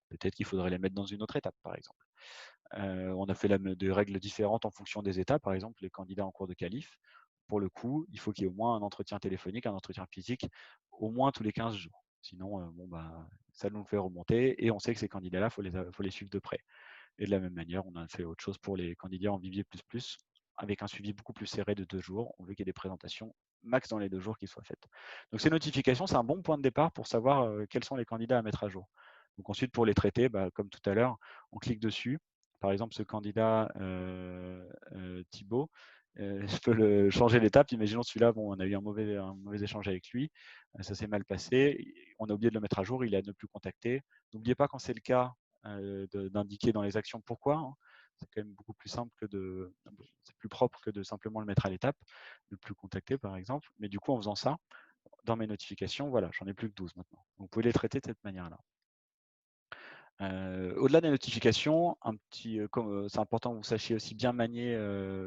Peut-être qu'il faudrait les mettre dans une autre étape, par exemple. On a fait des règles différentes en fonction des étapes. Par exemple, les candidats en cours de qualif, pour le coup, il faut qu'il y ait au moins un entretien téléphonique, un entretien physique, au moins tous les 15 jours. Sinon, ça nous le fait remonter et on sait que ces candidats-là, il faut les suivre de près. Et de la même manière, on a fait autre chose pour les candidats en Vivier++, avec un suivi beaucoup plus serré de 2 jours. On veut qu'il y ait des présentations max dans les 2 jours qui soient faites. Donc ces notifications, c'est un bon point de départ pour savoir quels sont les candidats à mettre à jour. Donc ensuite, pour les traiter, comme tout à l'heure, on clique dessus. Par exemple, ce candidat Thibaut, je peux le changer d'étape. Imaginons celui-là, on a eu un mauvais échange avec lui, ça s'est mal passé, on a oublié de le mettre à jour, il est à ne plus contacter. N'oubliez pas quand c'est le cas d'indiquer dans les actions pourquoi. Hein. C'est quand même beaucoup plus simple c'est plus propre que de simplement le mettre à l'étape, ne plus contacter par exemple. Mais du coup, en faisant ça, dans mes notifications, voilà, j'en ai plus que 12 maintenant. Donc, vous pouvez les traiter de cette manière-là. Au-delà des notifications, c'est important que vous sachiez aussi bien manier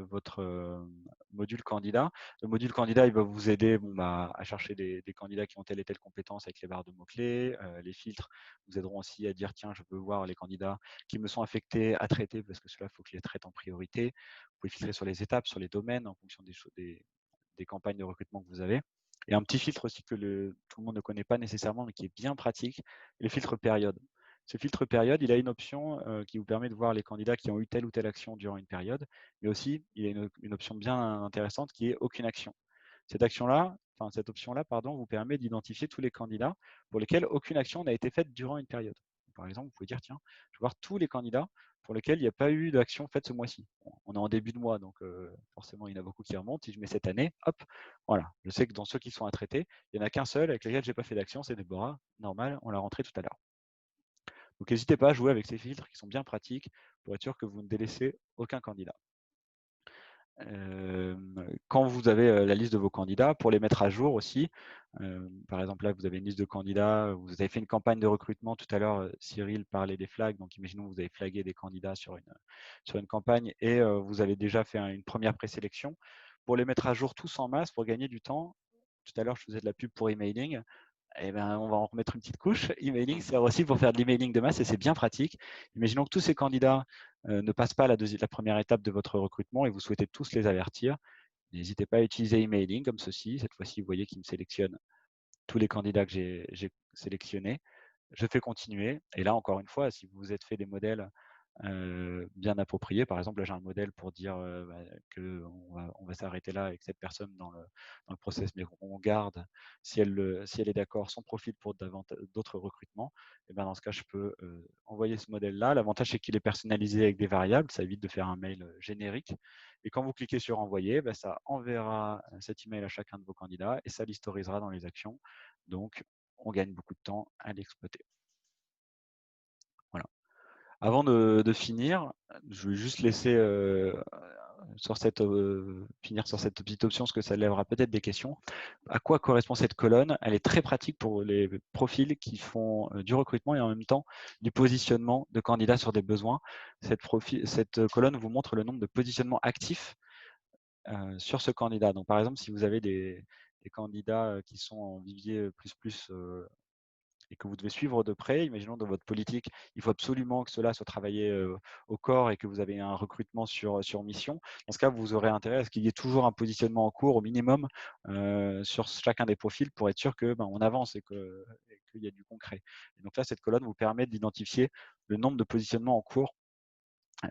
votre module candidat. Le module candidat, il va vous aider à chercher des candidats qui ont telle et telle compétence avec les barres de mots-clés. Les filtres vous aideront aussi à dire, tiens, je veux voir les candidats qui me sont affectés à traiter parce que cela, il faut que je les traite en priorité. Vous pouvez filtrer sur les étapes, sur les domaines en fonction des campagnes de recrutement que vous avez. Et un petit filtre aussi que tout le monde ne connaît pas nécessairement, mais qui est bien pratique, le filtre période. Ce filtre période, il a une option qui vous permet de voir les candidats qui ont eu telle ou telle action durant une période, mais aussi il y a une option bien intéressante qui est aucune action. Cette option-là, vous permet d'identifier tous les candidats pour lesquels aucune action n'a été faite durant une période. Par exemple, vous pouvez dire, tiens, je vais voir tous les candidats pour lesquels il n'y a pas eu d'action faite ce mois-ci. On est en début de mois, donc forcément, il y en a beaucoup qui remontent. Si je mets cette année, hop, voilà. Je sais que dans ceux qui sont à traiter, il n'y en a qu'un seul avec lequel je n'ai pas fait d'action, c'est Déborah. Normal, on l'a rentré tout à l'heure. Donc n'hésitez pas à jouer avec ces filtres qui sont bien pratiques pour être sûr que vous ne délaissez aucun candidat. Quand vous avez la liste de vos candidats, pour les mettre à jour aussi, par exemple là vous avez une liste de candidats, vous avez fait une campagne de recrutement, tout à l'heure Cyril parlait des flags, donc imaginons que vous avez flagué des candidats sur une campagne et vous avez déjà fait une première présélection. Pour les mettre à jour tous en masse, pour gagner du temps, tout à l'heure je faisais de la pub pour emailing, Eh ben, on va en remettre une petite couche. Emailing sert aussi pour faire de l'emailing de masse et c'est bien pratique. Imaginons que tous ces candidats ne passent pas la première étape de votre recrutement et vous souhaitez tous les avertir. N'hésitez pas à utiliser emailing comme ceci. Cette fois-ci, vous voyez qu'il me sélectionne tous les candidats que j'ai sélectionnés. Je fais continuer. Et là, encore une fois, si vous vous êtes fait des modèles bien appropriés, par exemple, là, j'ai un modèle pour dire qu'on va s'arrêter là avec cette personne dans le process, mais on garde, si elle est d'accord, son profil pour d'autres recrutements. Et ben, dans ce cas, je peux envoyer ce modèle-là. L'avantage, c'est qu'il est personnalisé avec des variables. Ça évite de faire un mail générique. Et quand vous cliquez sur envoyer, ben, ça enverra cet email à chacun de vos candidats et ça l'historisera dans les actions. Donc, on gagne beaucoup de temps à l'exploiter. Voilà. Avant de finir, je vais juste laisser finir sur cette petite option parce que ça lèvera peut-être des questions. À quoi correspond cette colonne? Elle est très pratique pour les profils qui font du recrutement et en même temps du positionnement de candidats sur des besoins. Cette colonne vous montre le nombre de positionnements actifs sur ce candidat. Donc, par exemple, si vous avez des candidats qui sont en vivier plus et que vous devez suivre de près, imaginons dans votre politique, il faut absolument que cela soit travaillé au corps et que vous avez un recrutement sur mission. Dans ce cas, vous aurez intérêt à ce qu'il y ait toujours un positionnement en cours au minimum sur chacun des profils pour être sûr que on avance et qu'il y a du concret. Et donc là, cette colonne vous permet d'identifier le nombre de positionnements en cours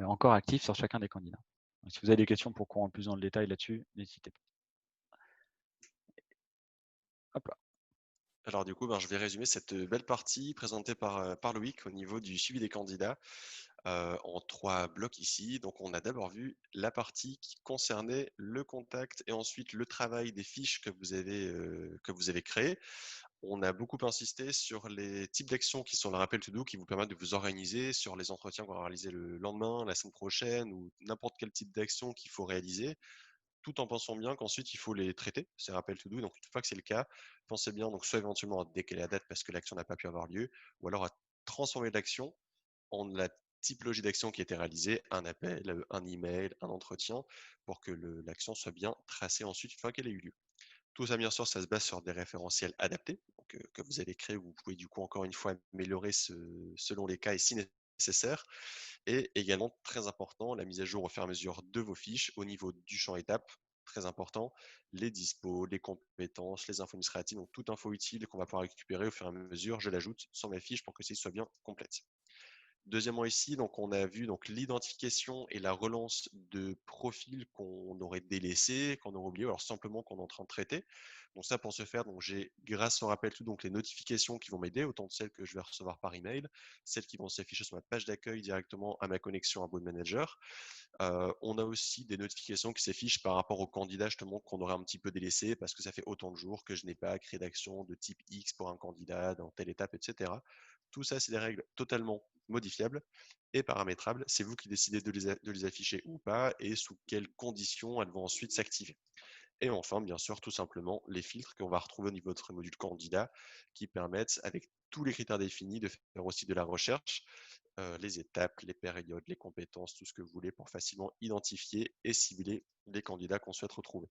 encore actifs sur chacun des candidats. Donc, si vous avez des questions pour qu'on rentre plus dans le détail là-dessus, n'hésitez pas. Hop là. Alors du coup, je vais résumer cette belle partie présentée par Loïc au niveau du suivi des candidats en 3 blocs ici. Donc on a d'abord vu la partie qui concernait le contact et ensuite le travail des fiches que vous avez créées. On a beaucoup insisté sur les types d'actions qui sont le rappel to do qui vous permettent de vous organiser sur les entretiens qu'on va réaliser le lendemain, la semaine prochaine ou n'importe quel type d'action qu'il faut réaliser, tout en pensant bien qu'ensuite il faut les traiter, ces rappels to do. Donc une fois que c'est le cas, pensez bien donc soit éventuellement à décaler la date parce que l'action n'a pas pu avoir lieu, ou alors à transformer l'action en la typologie d'action qui a été réalisée, un appel, un email, un entretien, pour que l'action soit bien tracée ensuite une fois qu'elle a eu lieu. Tout ça, bien sûr, ça se base sur des référentiels adaptés donc, que vous allez créer. Vous pouvez du coup encore une fois améliorer selon les cas et si nécessaire. Et également, très important, la mise à jour au fur et à mesure de vos fiches au niveau du champ étape. Très important, les dispos, les compétences, les infos administratives, donc toute info utile qu'on va pouvoir récupérer au fur et à mesure, je l'ajoute sur ma fiche pour que celle soit bien complète. Deuxièmement ici, donc on a vu donc l'identification et la relance de profils qu'on aurait délaissés, qu'on aurait oubliés, alors simplement qu'on est en train de traiter. Donc ça pour ce faire, donc j'ai grâce au rappel tout donc les notifications qui vont m'aider, autant de celles que je vais recevoir par email, celles qui vont s'afficher sur ma page d'accueil directement à ma connexion à Board Manager. On a aussi des notifications qui s'affichent par rapport aux candidats justement qu'on aurait un petit peu délaissé parce que ça fait autant de jours que je n'ai pas créé d'action de type X pour un candidat dans telle étape, etc. Tout ça, c'est des règles totalement modifiables et paramétrables. C'est vous qui décidez de les afficher ou pas et sous quelles conditions elles vont ensuite s'activer. Et enfin, bien sûr, tout simplement, les filtres qu'on va retrouver au niveau de votre module candidat qui permettent, avec tous les critères définis, de faire aussi de la recherche, les étapes, les périodes, les compétences, tout ce que vous voulez pour facilement identifier et cibler les candidats qu'on souhaite retrouver.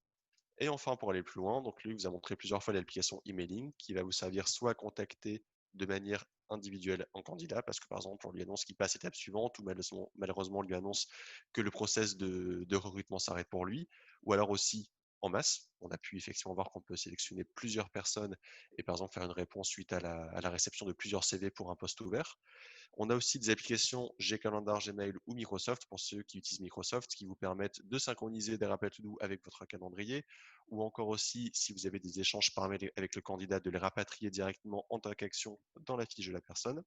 Et enfin, pour aller plus loin, donc lui vous a montré plusieurs fois l'application emailing qui va vous servir soit à contacter de manière individuelle un candidat, parce que par exemple, on lui annonce qu'il passe l'étape suivante, ou malheureusement, on lui annonce que le process de recrutement s'arrête pour lui, ou alors aussi en masse. On a pu effectivement voir qu'on peut sélectionner plusieurs personnes et par exemple faire une réponse suite à la réception de plusieurs CV pour un poste ouvert. On a aussi des applications Gcalendar, Gmail ou Microsoft pour ceux qui utilisent Microsoft qui vous permettent de synchroniser des rappels to-do avec votre calendrier ou encore aussi si vous avez des échanges par mail avec le candidat de les rapatrier directement en tant qu'action dans la fiche de la personne.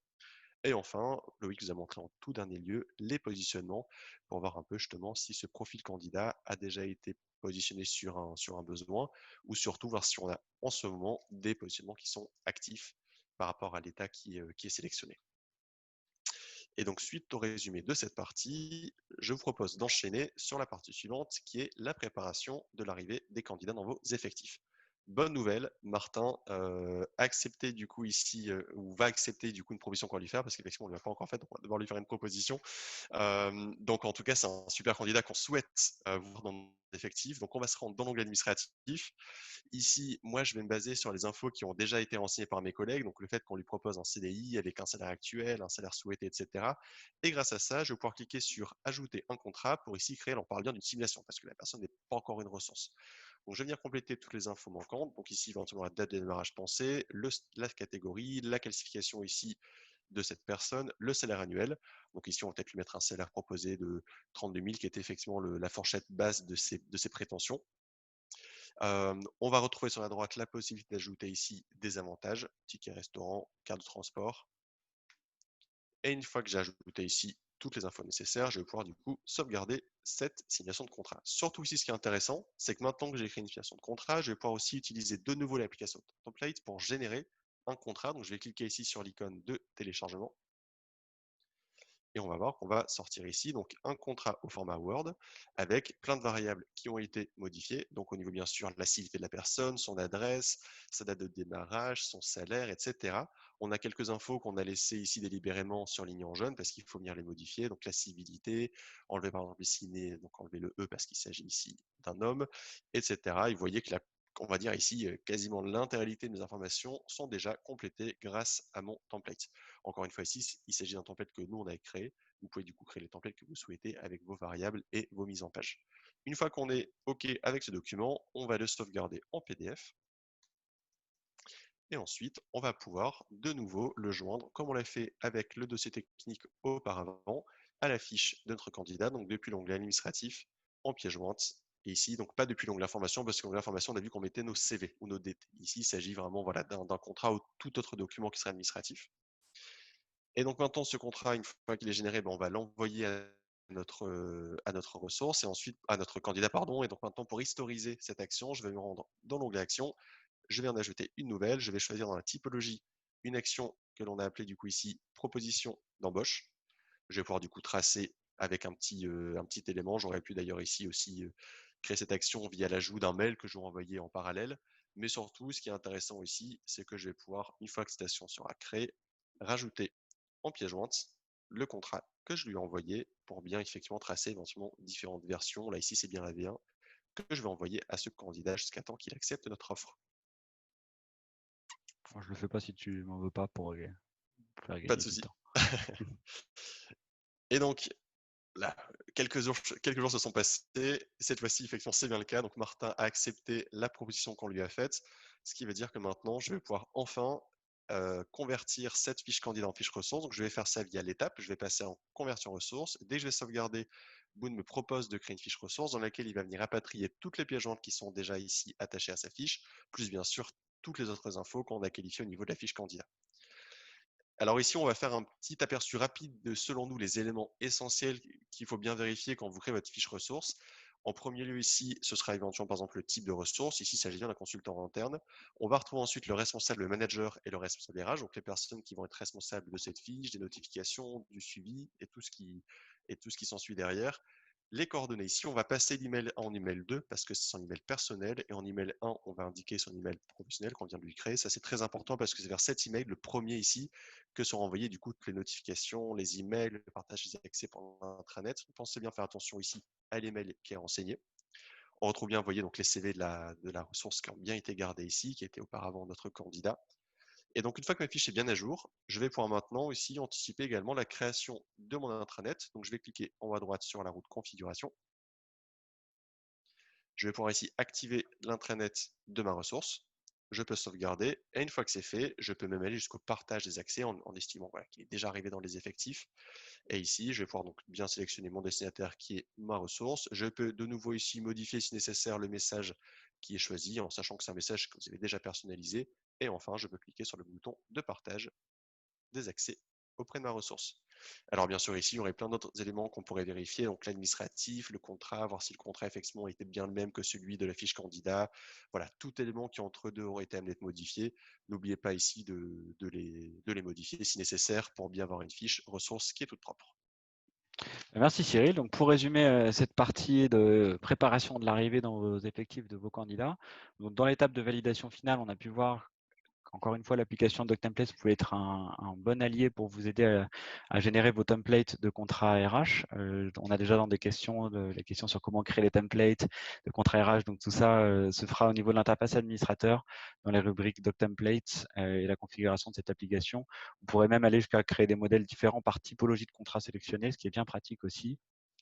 Et enfin, Loïc vous a montré en tout dernier lieu les positionnements pour voir un peu justement si ce profil candidat a déjà été positionné sur un besoin ou surtout voir si on a en ce moment des positionnements qui sont actifs par rapport à l'état qui est sélectionné. Et donc, suite au résumé de cette partie, je vous propose d'enchaîner sur la partie suivante qui est la préparation de l'arrivée des candidats dans vos effectifs. Bonne nouvelle, Martin a accepté du coup ici, ou va accepter du coup une proposition qu'on va lui faire, parce qu'effectivement on ne l'a pas encore fait, donc on va devoir lui faire une proposition. Donc en tout cas, c'est un super candidat qu'on souhaite voir dans effectifs. Donc, on va se rendre dans l'onglet administratif. Ici, moi, je vais me baser sur les infos qui ont déjà été renseignées par mes collègues, donc le fait qu'on lui propose un CDI avec un salaire actuel, un salaire souhaité, etc. Et grâce à ça, je vais pouvoir cliquer sur Ajouter un contrat pour ici créer, on parle bien d'une simulation parce que la personne n'est pas encore une ressource. Donc, je vais venir compléter toutes les infos manquantes. Donc, ici, éventuellement, la date de démarrage pensée, la catégorie, la qualification ici de cette personne, le salaire annuel. Donc ici, on va peut-être lui mettre un salaire proposé de 32 000 qui est effectivement la fourchette basse de ses prétentions. On va retrouver sur la droite la possibilité d'ajouter ici des avantages, ticket restaurant, carte de transport. Et une fois que j'ai ajouté ici toutes les infos nécessaires, je vais pouvoir du coup sauvegarder cette signation de contrat. Surtout ici, ce qui est intéressant, c'est que maintenant que j'ai créé une signation de contrat, je vais pouvoir aussi utiliser de nouveau l'application Template pour générer un contrat. Donc je vais cliquer ici sur l'icône de téléchargement. Et on va voir qu'on va sortir ici donc un contrat au format Word avec plein de variables qui ont été modifiées. Donc au niveau bien sûr de la civilité de la personne, son adresse, sa date de démarrage, son salaire, etc. On a quelques infos qu'on a laissées ici délibérément surlignées en jaune parce qu'il faut venir les modifier. Donc la civilité, enlever par exemple ici né, donc enlever le E parce qu'il s'agit ici d'un homme, etc. Et vous voyez que on va dire ici, quasiment l'intégralité de mes informations sont déjà complétées grâce à mon template. Encore une fois, ici, il s'agit d'un template que nous, on a créé. Vous pouvez du coup créer les templates que vous souhaitez avec vos variables et vos mises en page. Une fois qu'on est OK avec ce document, on va le sauvegarder en PDF. Et ensuite, on va pouvoir de nouveau le joindre, comme on l'a fait avec le dossier technique auparavant, à la fiche de notre candidat, donc depuis l'onglet administratif, en pièce jointe. Et ici, donc pas depuis l'onglet information, parce que l'onglet information, on a vu qu'on mettait nos CV ou nos DT. Ici, il s'agit vraiment voilà, d'un contrat ou tout autre document qui serait administratif. Et donc maintenant, ce contrat, une fois qu'il est généré, on va l'envoyer à notre ressource et ensuite à notre candidat, pardon. Et donc maintenant, pour historiser cette action, je vais me rendre dans l'onglet action. Je vais en ajouter une nouvelle. Je vais choisir dans la typologie une action que l'on a appelée du coup ici proposition d'embauche. Je vais pouvoir du coup tracer avec un petit élément. J'aurais pu d'ailleurs ici aussi créer cette action via l'ajout d'un mail que je vais envoyer en parallèle. Mais surtout, ce qui est intéressant ici, c'est que je vais pouvoir, une fois que cette action sera créée, rajouter en pièce jointe le contrat que je lui ai envoyé pour bien effectivement tracer éventuellement différentes versions. Là, ici, c'est bien la V1 que je vais envoyer à ce candidat jusqu'à temps qu'il accepte notre offre. Enfin, je le fais pas si tu m'en veux pas pour faire Pas de gagner du souci. temps. Et donc, là, quelques jours se sont passés. Cette fois-ci, effectivement, c'est bien le cas. Donc, Martin a accepté la proposition qu'on lui a faite, ce qui veut dire que maintenant, je vais pouvoir enfin convertir cette fiche candidat en fiche ressource. Donc, je vais faire ça via l'étape. Je vais passer en conversion ressource. Dès que je vais sauvegarder, Boone me propose de créer une fiche ressource dans laquelle il va venir rapatrier toutes les pièces jointes qui sont déjà ici attachées à sa fiche, plus bien sûr toutes les autres infos qu'on a qualifiées au niveau de la fiche candidat. Alors ici, on va faire un petit aperçu rapide de, selon nous, les éléments essentiels qu'il faut bien vérifier quand vous créez votre fiche ressource. En premier lieu ici, ce sera éventuellement par exemple le type de ressource. Ici, il s'agit bien d'un consultant interne. On va retrouver ensuite le responsable, le manager et le responsable RH, donc les personnes qui vont être responsables de cette fiche, des notifications, du suivi et tout ce qui s'ensuit derrière. Les coordonnées ici, on va passer l'email en email 2 parce que c'est son email personnel et en email 1, on va indiquer son email professionnel qu'on vient de lui créer. Ça, c'est très important parce que c'est vers cet email, le premier ici, que sont envoyées du coup toutes les notifications, les emails, le partage des accès pendant l'intranet. Pensez bien faire attention ici à l'email qui est renseigné. On retrouve bien, vous voyez, donc les CV de la ressource qui ont bien été gardés ici, qui était auparavant notre candidat. Et donc, une fois que ma fiche est bien à jour, je vais pouvoir maintenant ici anticiper également la création de mon intranet. Donc, je vais cliquer en haut à droite sur la roue de configuration. Je vais pouvoir ici activer l'intranet de ma ressource. Je peux sauvegarder. Et une fois que c'est fait, je peux même aller jusqu'au partage des accès en estimant qu'il est déjà arrivé dans les effectifs. Et ici, je vais pouvoir donc bien sélectionner mon destinataire qui est ma ressource. Je peux de nouveau ici modifier si nécessaire le message qui est choisi en sachant que c'est un message que vous avez déjà personnalisé. Et enfin, je peux cliquer sur le bouton de partage des accès auprès de ma ressource. Alors bien sûr, ici, il y aurait plein d'autres éléments qu'on pourrait vérifier, donc l'administratif, le contrat, voir si le contrat effectivement était bien le même que celui de la fiche candidat. Voilà, tout élément qui entre deux aurait été amené à être modifié. N'oubliez pas ici de les modifier si nécessaire pour bien avoir une fiche ressource qui est toute propre. Merci Cyril. Donc pour résumer cette partie de préparation de l'arrivée dans vos effectifs de vos candidats, donc dans l'étape de validation finale, on a pu voir Encore une fois, l'application DocTemplates peut être un bon allié pour vous aider à générer vos templates de contrats RH. On a déjà dans des questions, les questions sur comment créer les templates de contrats RH. Donc tout ça se fera au niveau de l'interface administrateur dans les rubriques DocTemplates et la configuration de cette application. Vous pourrez même aller jusqu'à créer des modèles différents par typologie de contrat sélectionné, ce qui est bien pratique aussi.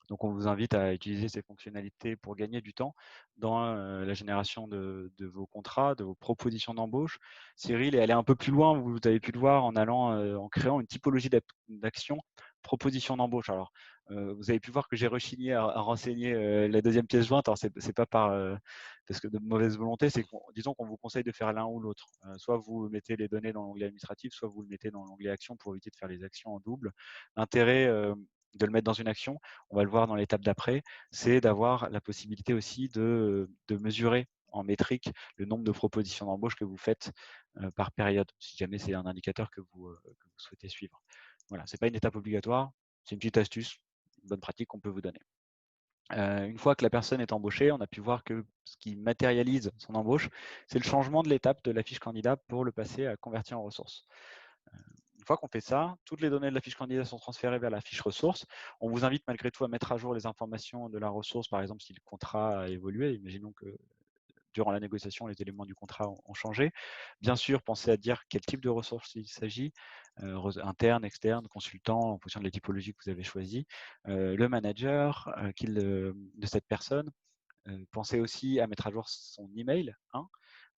Donc, on vous invite à utiliser ces fonctionnalités pour gagner du temps dans la génération de vos contrats, de vos propositions d'embauche. Cyril est allé un peu plus loin, vous avez pu le voir, en créant une typologie d'action proposition d'embauche. Alors, vous avez pu voir que j'ai rechigné à renseigner la deuxième pièce jointe. Alors, c'est pas parce que de mauvaise volonté, c'est disons qu'on vous conseille de faire l'un ou l'autre. Soit vous mettez les données dans l'onglet administratif, soit vous le mettez dans l'onglet action pour éviter de faire les actions en double. L'intérêt de le mettre dans une action, on va le voir dans l'étape d'après, c'est d'avoir la possibilité aussi de mesurer en métrique le nombre de propositions d'embauche que vous faites par période, si jamais c'est un indicateur que vous souhaitez suivre. Voilà, ce n'est pas une étape obligatoire, c'est une petite astuce, une bonne pratique qu'on peut vous donner. Une fois que la personne est embauchée, on a pu voir que ce qui matérialise son embauche, c'est le changement de l'étape de la fiche candidat pour le passer à convertir en ressources. Une fois qu'on fait ça, toutes les données de la fiche candidat sont transférées vers la fiche ressource. On vous invite malgré tout à mettre à jour les informations de la ressource, par exemple si le contrat a évolué. Imaginons que durant la négociation, les éléments du contrat ont changé. Bien sûr, pensez à dire quel type de ressources il s'agit, interne, externe, consultant, en fonction de la typologie que vous avez choisie, le manager de cette personne. Pensez aussi à mettre à jour son email, hein,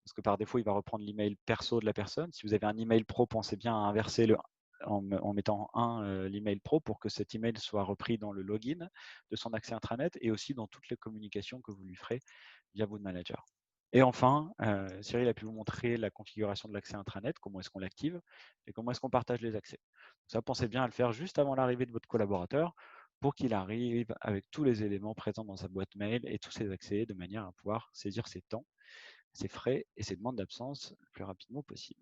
parce que par défaut, il va reprendre l'email perso de la personne. Si vous avez un email pro, pensez bien à inverser en mettant en 1 l'email pro pour que cet email soit repris dans le login de son accès intranet et aussi dans toutes les communications que vous lui ferez via votre manager. Et enfin, Cyril a pu vous montrer la configuration de l'accès intranet, comment est-ce qu'on l'active et comment est-ce qu'on partage les accès. Ça, pensez bien à le faire juste avant l'arrivée de votre collaborateur pour qu'il arrive avec tous les éléments présents dans sa boîte mail et tous ses accès de manière à pouvoir saisir ses temps, ses frais et ses demandes d'absence le plus rapidement possible.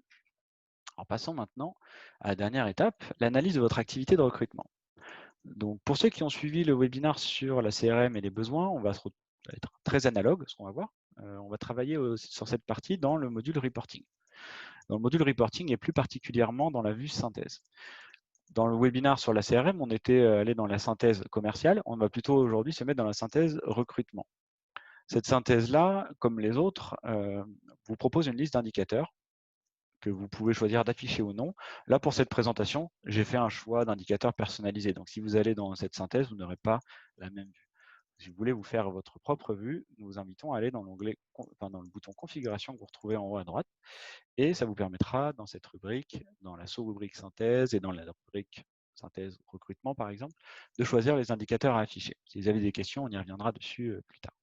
En passant maintenant à la dernière étape, l'analyse de votre activité de recrutement. Donc, pour ceux qui ont suivi le webinaire sur la CRM et les besoins, on va être très analogue, ce qu'on va voir. On va travailler sur cette partie dans le module reporting. Dans le module reporting et plus particulièrement dans la vue synthèse. Dans le webinaire sur la CRM, on était allé dans la synthèse commerciale. On va plutôt aujourd'hui se mettre dans la synthèse recrutement. Cette synthèse-là, comme les autres, vous propose une liste d'indicateurs que vous pouvez choisir d'afficher ou non. Là, pour cette présentation, j'ai fait un choix d'indicateurs personnalisés. Donc, si vous allez dans cette synthèse, vous n'aurez pas la même vue. Si vous voulez vous faire votre propre vue, nous vous invitons à aller dans l'onglet, dans le bouton configuration que vous retrouvez en haut à droite. Et ça vous permettra, dans cette rubrique, dans la sous-rubrique synthèse et dans la rubrique synthèse recrutement, par exemple, de choisir les indicateurs à afficher. Si vous avez des questions, on y reviendra dessus plus tard.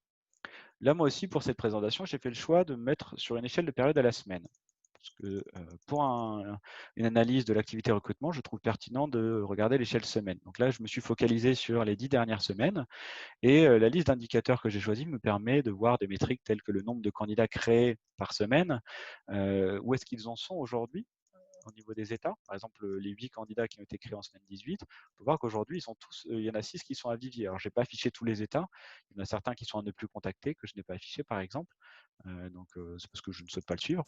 Là, moi aussi, pour cette présentation, j'ai fait le choix de me mettre sur une échelle de période à la semaine. Parce que pour une analyse de l'activité recrutement, je trouve pertinent de regarder l'échelle semaine. Donc là, je me suis focalisé sur les 10 dernières semaines et la liste d'indicateurs que j'ai choisie me permet de voir des métriques telles que le nombre de candidats créés par semaine, où est-ce qu'ils en sont aujourd'hui au niveau des États. Par exemple, les 8 candidats qui ont été créés en semaine 18, on peut voir qu'aujourd'hui, ils sont tous, il y en a 6 qui sont à vivier. Alors, je n'ai pas affiché tous les États. Il y en a certains qui sont à ne plus contacter, que je n'ai pas affiché, par exemple. C'est parce que je ne souhaite pas le suivre.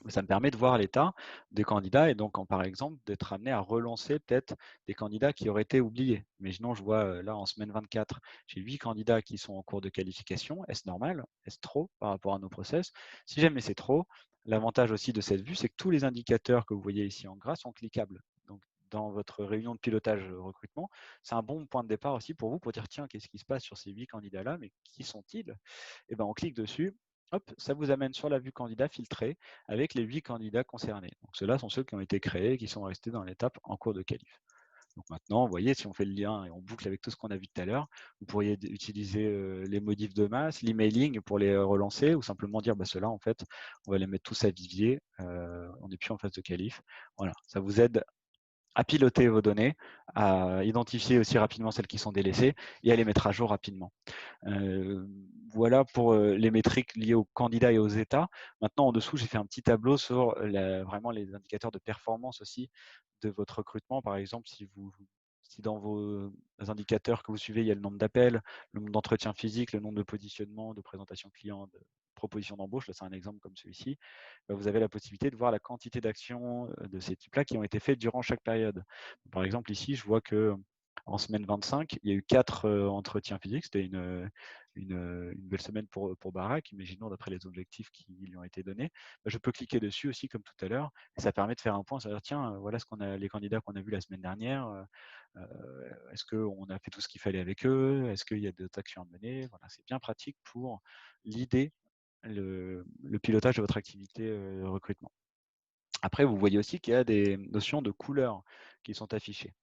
Ça me permet de voir l'état des candidats et donc, par exemple, d'être amené à relancer peut-être des candidats qui auraient été oubliés. Imaginons, je vois là en semaine 24, j'ai 8 candidats qui sont en cours de qualification. Est-ce normal? Est-ce trop par rapport à nos process? Si jamais c'est trop, l'avantage aussi de cette vue, c'est que tous les indicateurs que vous voyez ici en gras sont cliquables. Donc, dans votre réunion de pilotage recrutement, c'est un bon point de départ aussi pour vous pour dire tiens, qu'est-ce qui se passe sur ces 8 candidats-là, mais qui sont-ils? Et ben, on clique dessus. Hop, ça vous amène sur la vue candidat filtrée avec les 8 candidats concernés. Donc, ceux-là sont ceux qui ont été créés et qui sont restés dans l'étape en cours de qualif. Donc maintenant, vous voyez, si on fait le lien et on boucle avec tout ce qu'on a vu tout à l'heure, vous pourriez utiliser les modifs de masse, l'emailing pour les relancer ou simplement dire bah, ceux-là, en fait, on va les mettre tous à vivier, on n'est plus en phase de qualif. Voilà, ça vous aide à piloter vos données, à identifier aussi rapidement celles qui sont délaissées et à les mettre à jour rapidement. Voilà pour les métriques liées aux candidats et aux États. Maintenant, en dessous, j'ai fait un petit tableau sur vraiment les indicateurs de performance aussi de votre recrutement. Par exemple, si dans vos indicateurs que vous suivez, il y a le nombre d'appels, le nombre d'entretiens physiques, le nombre de positionnements, de présentations clients, de proposition d'embauche, là c'est un exemple comme celui-ci, vous avez la possibilité de voir la quantité d'actions de ces types-là qui ont été faites durant chaque période. Par exemple, ici, je vois que en semaine 25, il y a eu 4 entretiens physiques. C'était une belle semaine pour Barak, imaginons d'après les objectifs qui lui ont été donnés. Je peux cliquer dessus aussi comme tout à l'heure et ça permet de faire un point, c'est-à-dire tiens, voilà les candidats qu'on a vus la semaine dernière. Est-ce qu'on a fait tout ce qu'il fallait avec eux? Est-ce qu'il y a d'autres actions à mener? Voilà, c'est bien pratique pour l'idée, le pilotage de votre activité recrutement. Après, vous voyez aussi qu'il y a des notions de couleurs qui sont affichées.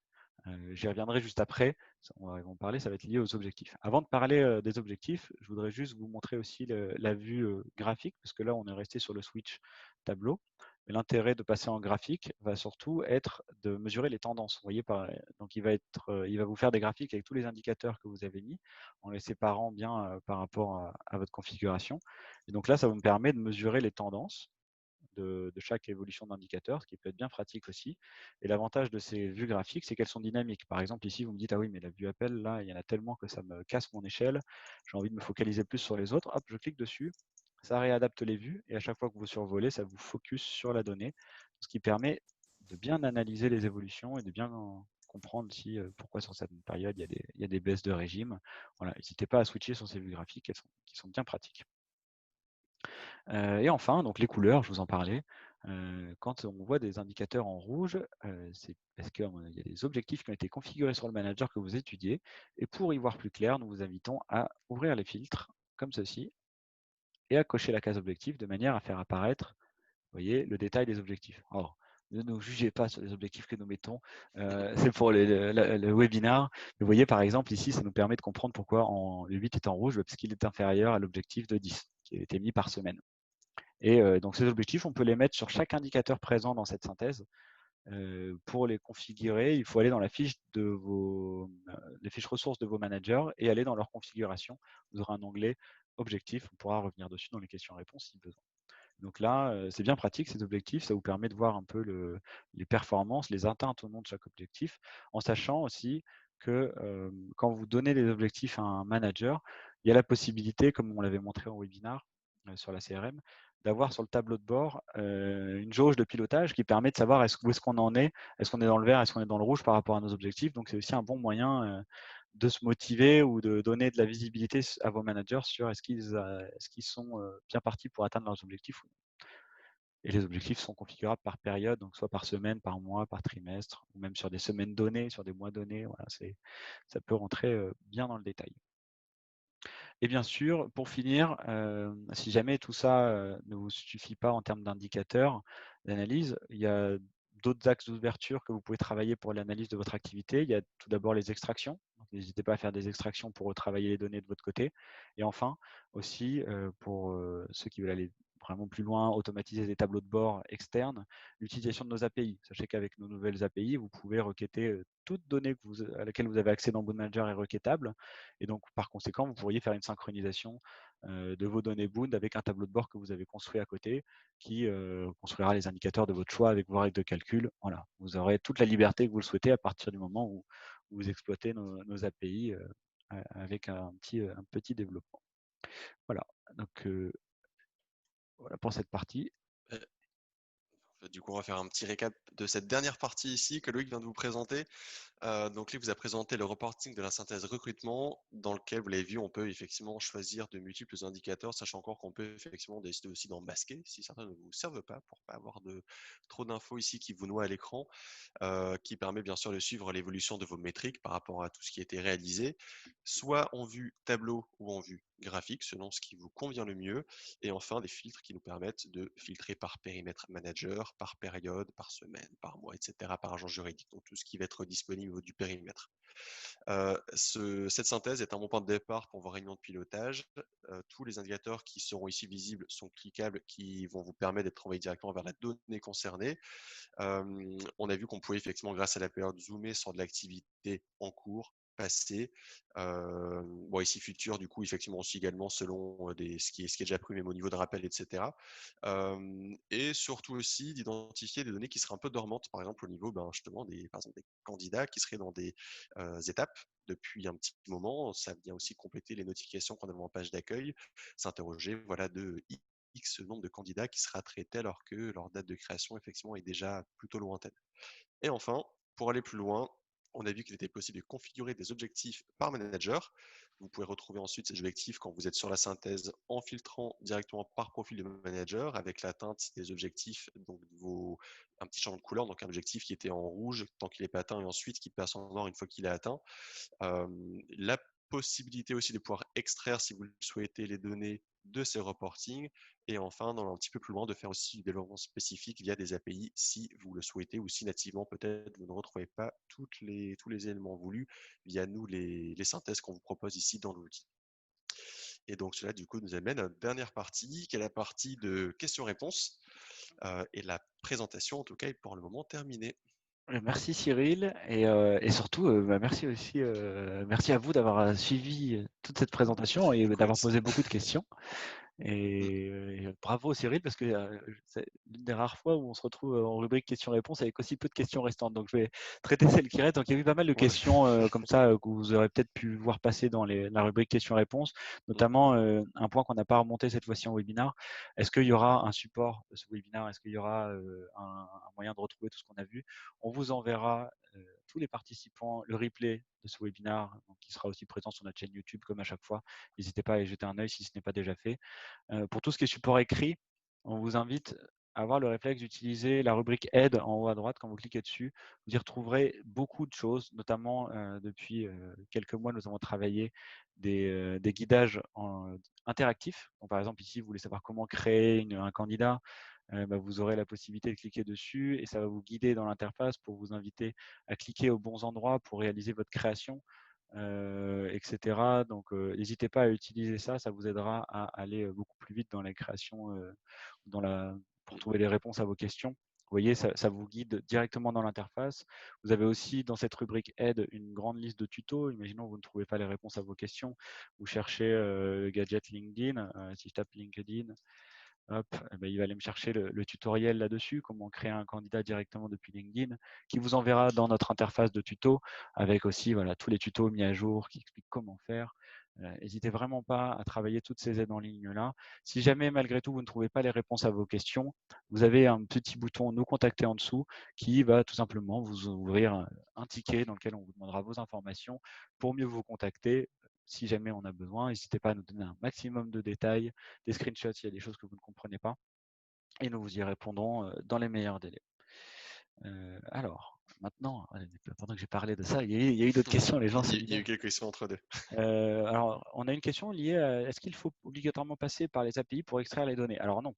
J'y reviendrai juste après. On va en parler, ça va être lié aux objectifs. Avant de parler des objectifs, je voudrais juste vous montrer aussi la vue graphique, parce que là, on est resté sur le switch tableau. Mais l'intérêt de passer en graphique va surtout être de mesurer les tendances. Vous voyez, donc il va vous faire des graphiques avec tous les indicateurs que vous avez mis, en les séparant bien par rapport à votre configuration. Et donc là, ça vous permet de mesurer les tendances de chaque évolution d'indicateur, ce qui peut être bien pratique aussi. Et l'avantage de ces vues graphiques, c'est qu'elles sont dynamiques. Par exemple, ici, vous me dites, ah oui, mais la vue appel, là, il y en a tellement que ça me casse mon échelle. J'ai envie de me focaliser plus sur les autres. Hop, je clique dessus. Ça réadapte les vues. Et à chaque fois que vous survolez, ça vous focus sur la donnée, ce qui permet de bien analyser les évolutions et de bien comprendre si, pourquoi sur cette période, il y a des baisses de régime. Voilà, n'hésitez pas à switcher sur ces vues graphiques qui sont bien pratiques. Et enfin, donc les couleurs, je vous en parlais. Quand on voit des indicateurs en rouge, c'est parce qu'il y a des objectifs qui ont été configurés sur le manager que vous étudiez. Et pour y voir plus clair, nous vous invitons à ouvrir les filtres comme ceci et à cocher la case objectif de manière à faire apparaître, vous voyez, le détail des objectifs. Alors, ne nous jugez pas sur les objectifs que nous mettons, c'est pour le webinar. Vous voyez, par exemple, ici, ça nous permet de comprendre pourquoi le 8 est en rouge, parce qu'il est inférieur à l'objectif de 10, qui a été mis par semaine. Et donc ces objectifs, on peut les mettre sur chaque indicateur présent dans cette synthèse. Pour les configurer, il faut aller dans la fiche les fiches ressources de vos managers et aller dans leur configuration. Vous aurez un onglet objectifs. On pourra revenir dessus dans les questions-réponses si besoin. Donc là, c'est bien pratique ces objectifs. Ça vous permet de voir un peu les performances, les atteintes au nom de chaque objectif, en sachant aussi que quand vous donnez les objectifs à un manager, il y a la possibilité, comme on l'avait montré en webinar sur la CRM, d'avoir sur le tableau de bord une jauge de pilotage qui permet de savoir où est-ce qu'on en est, est-ce qu'on est dans le vert, est-ce qu'on est dans le rouge par rapport à nos objectifs. Donc c'est aussi un bon moyen de se motiver ou de donner de la visibilité à vos managers sur est-ce qu'ils sont bien partis pour atteindre leurs objectifs ou non. Et les objectifs sont configurables par période, donc soit par semaine, par mois, par trimestre, ou même sur des semaines données, sur des mois donnés. Voilà, ça peut rentrer bien dans le détail. Et bien sûr, pour finir, si jamais tout ça ne vous suffit pas en termes d'indicateurs d'analyse, il y a d'autres axes d'ouverture que vous pouvez travailler pour l'analyse de votre activité. Il y a tout d'abord les extractions. N'hésitez pas à faire des extractions pour retravailler les données de votre côté. Et enfin, aussi, pour ceux qui veulent aller vraiment plus loin, automatiser des tableaux de bord externes, l'utilisation de nos API. Sachez qu'avec nos nouvelles API, vous pouvez requêter toute donnée à laquelle vous avez accès dans Boon Manager est requêtable. Et donc, par conséquent, vous pourriez faire une synchronisation de vos données Boon avec un tableau de bord que vous avez construit à côté qui construira les indicateurs de votre choix avec vos règles de calcul. Voilà, vous aurez toute la liberté que vous le souhaitez à partir du moment où vous exploitez nos API avec un petit développement. Voilà, donc voilà pour cette partie. Du coup, on va faire un petit récap de cette dernière partie ici que Loïc vient de vous présenter. Donc, lui vous a présenté le reporting de la synthèse recrutement, dans lequel, vous l'avez vu, on peut effectivement choisir de multiples indicateurs, sachant encore qu'on peut effectivement décider aussi d'en masquer si certains ne vous servent pas, pour pas avoir trop d'infos ici qui vous noient à l'écran, qui permet bien sûr de suivre l'évolution de vos métriques par rapport à tout ce qui a été réalisé, soit en vue tableau ou en vue graphique, selon ce qui vous convient le mieux, et enfin des filtres qui nous permettent de filtrer par périmètre manager, par période, par semaine, par mois, etc., par agent juridique, donc tout ce qui va être disponible au niveau du périmètre. Cette synthèse est un bon point de départ pour vos réunions de pilotage. Tous les indicateurs qui seront ici visibles sont cliquables, qui vont vous permettre d'être envoyés directement vers la donnée concernée. On a vu qu'on pouvait effectivement, grâce à la période, zoomer sur de l'activité en cours, passé, bon, ici futur, du coup, effectivement aussi également selon ce qui est déjà pris, même au niveau de rappel, etc. Et surtout aussi d'identifier des données qui seraient un peu dormantes, par exemple au niveau justement par exemple, des candidats qui seraient dans des étapes depuis un petit moment. Ça vient aussi compléter les notifications qu'on avait en page d'accueil, s'interroger voilà, de X nombre de candidats qui sera traité alors que leur date de création effectivement est déjà plutôt lointaine. Et enfin, pour aller plus loin, on a vu qu'il était possible de configurer des objectifs par manager. Vous pouvez retrouver ensuite ces objectifs quand vous êtes sur la synthèse en filtrant directement par profil de manager avec l'atteinte des objectifs, donc un petit changement de couleur, donc un objectif qui était en rouge tant qu'il n'est pas atteint et ensuite qui passe en noir une fois qu'il est atteint. La possibilité aussi de pouvoir extraire, si vous le souhaitez, les données de ces reportings. Et enfin, dans un petit peu plus loin, de faire aussi du développement spécifique via des API si vous le souhaitez ou si nativement peut-être vous ne retrouvez pas tous les éléments voulus via nous les synthèses qu'on vous propose ici dans l'outil. Et donc cela du coup nous amène à notre dernière partie qui est la partie de questions-réponses. Et la présentation en tout cas est pour le moment terminée. Merci Cyril et surtout merci aussi merci à vous d'avoir suivi toute cette présentation et d'avoir Écoute, posé beaucoup de questions. Et bravo Cyril, parce que c'est l'une des rares fois où on se retrouve en rubrique questions-réponses avec aussi peu de questions restantes. Donc je vais traiter celles qui restent. Donc il y a eu pas mal de ouais. questions comme ça que vous aurez peut-être pu voir passer dans la rubrique questions-réponses, notamment un point qu'on n'a pas remonté cette fois-ci en webinaire. Est-ce qu'il y aura un support de ce webinaire? Est-ce qu'il y aura un moyen de retrouver tout ce qu'on a vu? On vous enverra tous les participants le replay de ce webinaire, donc qui sera aussi présent sur notre chaîne YouTube comme à chaque fois. N'hésitez pas à y jeter un œil si ce n'est pas déjà fait. Pour tout ce qui est support écrit, on vous invite à avoir le réflexe d'utiliser la rubrique aide en haut à droite quand vous cliquez dessus. Vous y retrouverez beaucoup de choses, notamment depuis quelques mois, nous avons travaillé des guidages interactifs. Donc, par exemple, ici, vous voulez savoir comment créer un candidat. Vous aurez la possibilité de cliquer dessus et ça va vous guider dans l'interface pour vous inviter à cliquer aux bons endroits pour réaliser votre création. Etc. Donc, n'hésitez pas à utiliser ça, ça vous aidera à aller beaucoup plus vite dans la création, pour trouver les réponses à vos questions. Vous voyez, ça vous guide directement dans l'interface. Vous avez aussi dans cette rubrique aide une grande liste de tutos. Imaginons que vous ne trouvez pas les réponses à vos questions. Vous cherchez le gadget LinkedIn. Si je tape LinkedIn, hop, il va aller me chercher le tutoriel là-dessus, comment créer un candidat directement depuis LinkedIn, qui vous enverra dans notre interface de tuto, avec aussi voilà, tous les tutos mis à jour qui expliquent comment faire. N'hésitez vraiment pas à travailler toutes ces aides en ligne là. Si jamais malgré tout vous ne trouvez pas les réponses à vos questions, vous avez un petit bouton nous contacter en dessous qui va tout simplement vous ouvrir un ticket dans lequel on vous demandera vos informations pour mieux vous contacter si jamais on a besoin. N'hésitez pas à nous donner un maximum de détails, des screenshots s'il y a des choses que vous ne comprenez pas, et nous vous y répondrons dans les meilleurs délais. Alors, maintenant, pendant que j'ai parlé de ça, il y a eu d'autres questions, les gens se Il y a disaient. eu quelques questions entre deux. Alors, on a une question liée à est-ce qu'il faut obligatoirement passer par les API pour extraire les données? Alors non,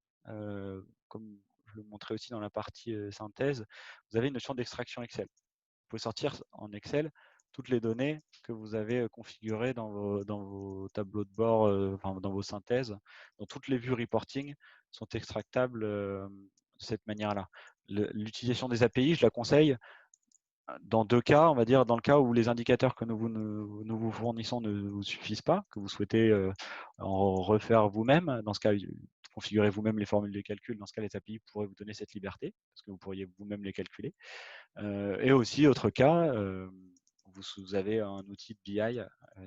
comme je le montrais aussi dans la partie synthèse, vous avez une notion d'extraction Excel. Vous pouvez sortir en Excel toutes les données que vous avez configurées dans vos tableaux de bord, enfin, dans vos synthèses, dans toutes les vues reporting sont extractables de cette manière-là. L'utilisation des API, je la conseille dans deux cas, on va dire, dans le cas où les indicateurs que nous vous fournissons ne vous suffisent pas, que vous souhaitez en refaire vous-même, dans ce cas, configurez vous-même les formules de calcul, dans ce cas, les API pourraient vous donner cette liberté, parce que vous pourriez vous-même les calculer. Et aussi, autre cas, vous avez un outil de BI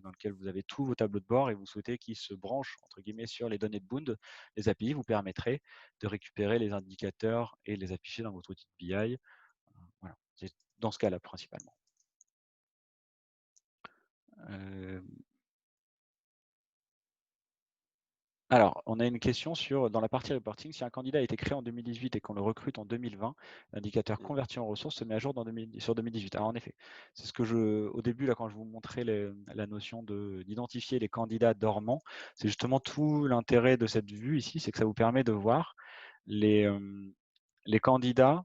dans lequel vous avez tous vos tableaux de bord et vous souhaitez qu'ils se branchent entre guillemets sur les données de Bound. Les API vous permettraient de récupérer les indicateurs et les afficher dans votre outil de BI. Voilà, c'est dans ce cas-là principalement. Alors, on a une question dans la partie reporting, si un candidat a été créé en 2018 et qu'on le recrute en 2020, l'indicateur converti en ressources se met à jour sur 2018. Alors en effet, c'est ce que au début, là, quand je vous montrais la notion d'identifier les candidats dormants, c'est justement tout l'intérêt de cette vue ici, c'est que ça vous permet de voir les candidats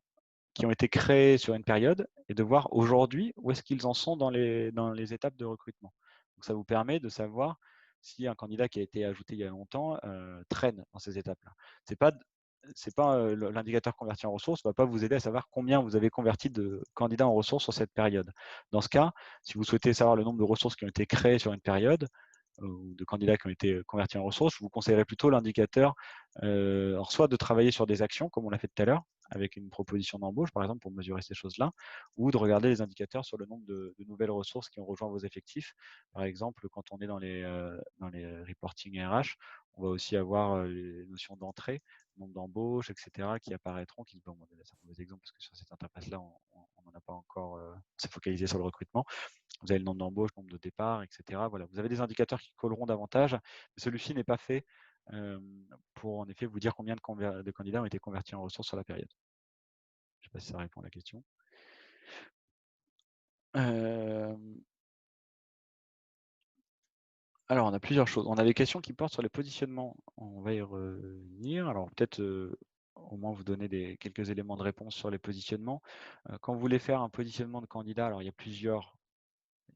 qui ont été créés sur une période et de voir aujourd'hui où est-ce qu'ils en sont dans les étapes de recrutement. Donc ça vous permet de savoir si un candidat qui a été ajouté il y a longtemps traîne dans ces étapes-là. C'est pas l'indicateur converti en ressources ne va pas vous aider à savoir combien vous avez converti de candidats en ressources sur cette période. Dans ce cas, si vous souhaitez savoir le nombre de ressources qui ont été créées sur une période, ou de candidats qui ont été convertis en ressources, je vous conseillerais plutôt l'indicateur, soit de travailler sur des actions, comme on l'a fait tout à l'heure, avec une proposition d'embauche, par exemple, pour mesurer ces choses-là, ou de regarder les indicateurs sur le nombre de nouvelles ressources qui ont rejoint vos effectifs. Par exemple, quand on est dans les reporting RH, on va aussi avoir les notions d'entrée, nombre d'embauches, etc., qui apparaîtront, bon, c'est un mauvais exemple parce que sur cette interface-là, on n'en a pas encore, on s'est focalisé sur le recrutement. Vous avez le nombre d'embauches, nombre de départs, etc. Voilà, vous avez des indicateurs qui colleront davantage, mais celui-ci n'est pas fait pour en effet vous dire combien de candidats ont été convertis en ressources sur la période. Je ne sais pas si ça répond à la question. Alors, on a plusieurs choses. On a des questions qui portent sur les positionnements. On va y revenir. Alors, peut-être au moins vous donner quelques éléments de réponse sur les positionnements. Quand vous voulez faire un positionnement de candidat, alors il y a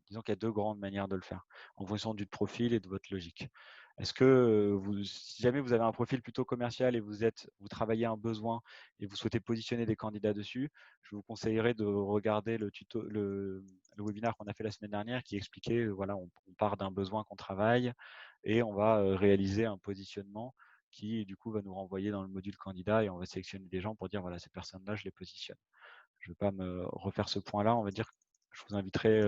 disons qu'il y a deux grandes manières de le faire, en fonction du profil et de votre logique. Est-ce que si jamais vous avez un profil plutôt commercial et vous travaillez un besoin et vous souhaitez positionner des candidats dessus, je vous conseillerais de regarder le webinaire qu'on a fait la semaine dernière qui expliquait, voilà, on part d'un besoin qu'on travaille et on va réaliser un positionnement qui du coup va nous renvoyer dans le module candidat et on va sélectionner des gens pour dire voilà, ces personnes-là, je les positionne. Je ne vais pas me refaire ce point-là. On va dire, je vous inviterai,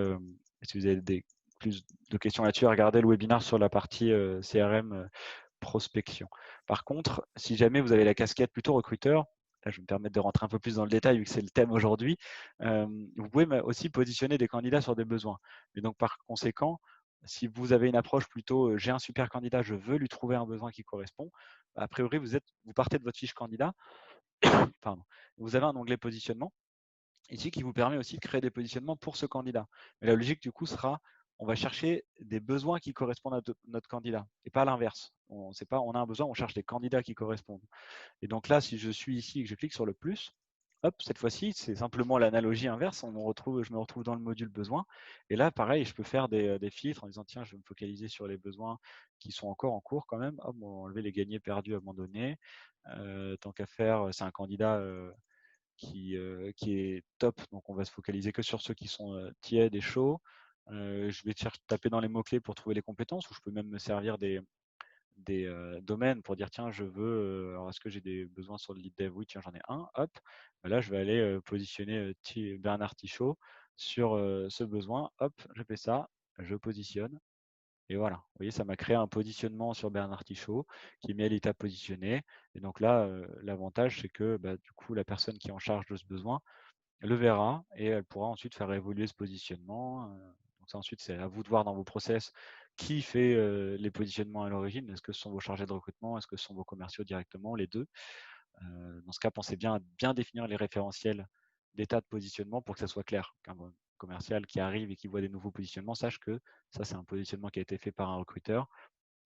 si vous avez plus de questions là-dessus, à regarder le webinaire sur la partie CRM prospection. Par contre, si jamais vous avez la casquette plutôt recruteur, là je vais me permettre de rentrer un peu plus dans le détail vu que c'est le thème aujourd'hui, vous pouvez aussi positionner des candidats sur des besoins. Et donc par conséquent, si vous avez une approche plutôt j'ai un super candidat, je veux lui trouver un besoin qui correspond, a priori vous partez de votre fiche candidat, pardon, vous avez un onglet positionnement ici qui vous permet aussi de créer des positionnements pour ce candidat. Mais la logique du coup sera, on va chercher des besoins qui correspondent à notre candidat et pas l'inverse. On a un besoin, on cherche des candidats qui correspondent. Et donc là, si je suis ici et que je clique sur le plus, hop, cette fois-ci, c'est simplement l'analogie inverse. Je me retrouve dans le module besoin. Et là, pareil, je peux faire des filtres en disant, tiens, je vais me focaliser sur les besoins qui sont encore en cours quand même. Hop, on va enlever les gagnés, perdus, abandonnés. Tant qu'à faire, c'est un candidat qui est top. Donc, on va se focaliser que sur ceux qui sont tièdes et chauds. Je vais taper dans les mots-clés pour trouver les compétences, ou je peux même me servir des domaines pour dire tiens, je veux, alors est-ce que j'ai des besoins sur le lead dev? Oui, tiens, j'en ai un. Hop, là, je vais aller positionner Bernard Tichot sur ce besoin. Hop, je fais ça, je positionne. Et voilà, vous voyez, ça m'a créé un positionnement sur Bernard Tichot qui est mis à l'état positionné. Et donc là, l'avantage, c'est que du coup, la personne qui est en charge de ce besoin le verra et elle pourra ensuite faire évoluer ce positionnement. Donc ça, ensuite, c'est à vous de voir dans vos process qui fait les positionnements à l'origine. Est-ce que ce sont vos chargés de recrutement? Est-ce que ce sont vos commerciaux directement? Les deux. Dans ce cas, pensez bien à bien définir les référentiels d'état de positionnement pour que ça soit clair. Qu'un commercial qui arrive et qui voit des nouveaux positionnements sache que ça, c'est un positionnement qui a été fait par un recruteur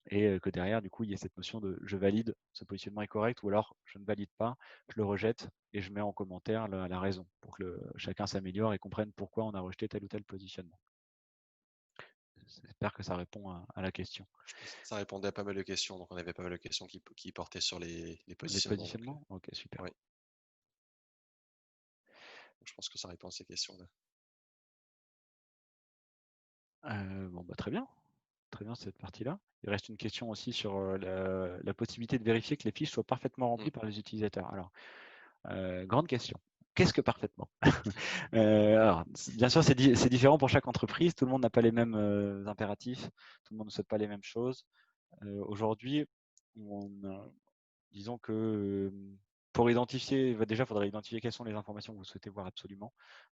et que derrière, du coup, il y a cette notion de je valide, ce positionnement est correct, ou alors je ne valide pas, je le rejette et je mets en commentaire la raison pour que chacun s'améliore et comprenne pourquoi on a rejeté tel ou tel positionnement. J'espère que ça répond à la question. Je pense que ça répondait à pas mal de questions. Donc, on avait pas mal de questions qui portaient sur les Les positionnements. Donc, positionnements? Ok, super. oui. Je pense que ça répond à ces questions-là. Bon, très bien. Très bien cette partie-là. Il reste une question aussi sur la possibilité de vérifier que les fiches soient parfaitement remplies par les utilisateurs. Alors, grande question. Qu'est-ce que parfaitement? Alors, bien sûr, c'est différent pour chaque entreprise. Tout le monde n'a pas les mêmes impératifs. Tout le monde ne souhaite pas les mêmes choses. Aujourd'hui, disons que pour identifier, déjà, il faudrait identifier quelles sont les informations que vous souhaitez voir absolument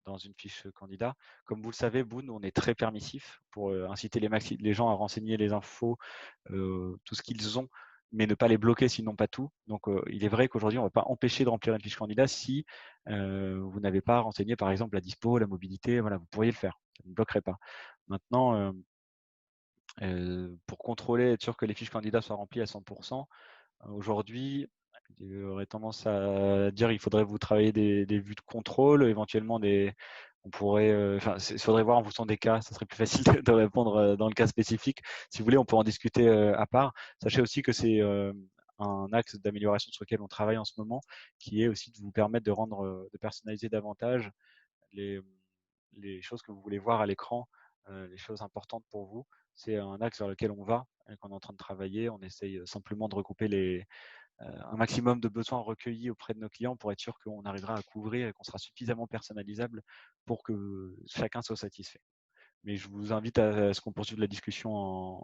dans une fiche candidat. Comme vous le savez, Boon, on est très permissif pour inciter les gens à renseigner les infos, tout ce qu'ils ont, mais ne pas les bloquer s'ils n'ont pas tout. Donc, il est vrai qu'aujourd'hui, on ne va pas empêcher de remplir une fiche candidat si vous n'avez pas renseigné, par exemple, la dispo, la mobilité. Voilà, vous pourriez le faire. Ça ne bloquerait pas. Maintenant, pour contrôler, être sûr que les fiches candidats soient remplies à 100%, aujourd'hui, j'aurais tendance à dire il faudrait vous travailler des vues de contrôle, éventuellement on pourrait, il faudrait voir en fonction des cas, ça serait plus facile de répondre dans le cas spécifique. Si vous voulez, on peut en discuter à part. Sachez aussi que c'est un axe d'amélioration sur lequel on travaille en ce moment, qui est aussi de vous permettre de personnaliser davantage les, les choses que vous voulez voir à l'écran, les choses importantes pour vous. C'est un axe vers lequel on va et qu'on est en train de travailler. On essaye simplement de regrouper un maximum de besoins recueillis auprès de nos clients pour être sûr qu'on arrivera à couvrir et qu'on sera suffisamment personnalisable pour que chacun soit satisfait. Mais je vous invite à ce qu'on poursuive la discussion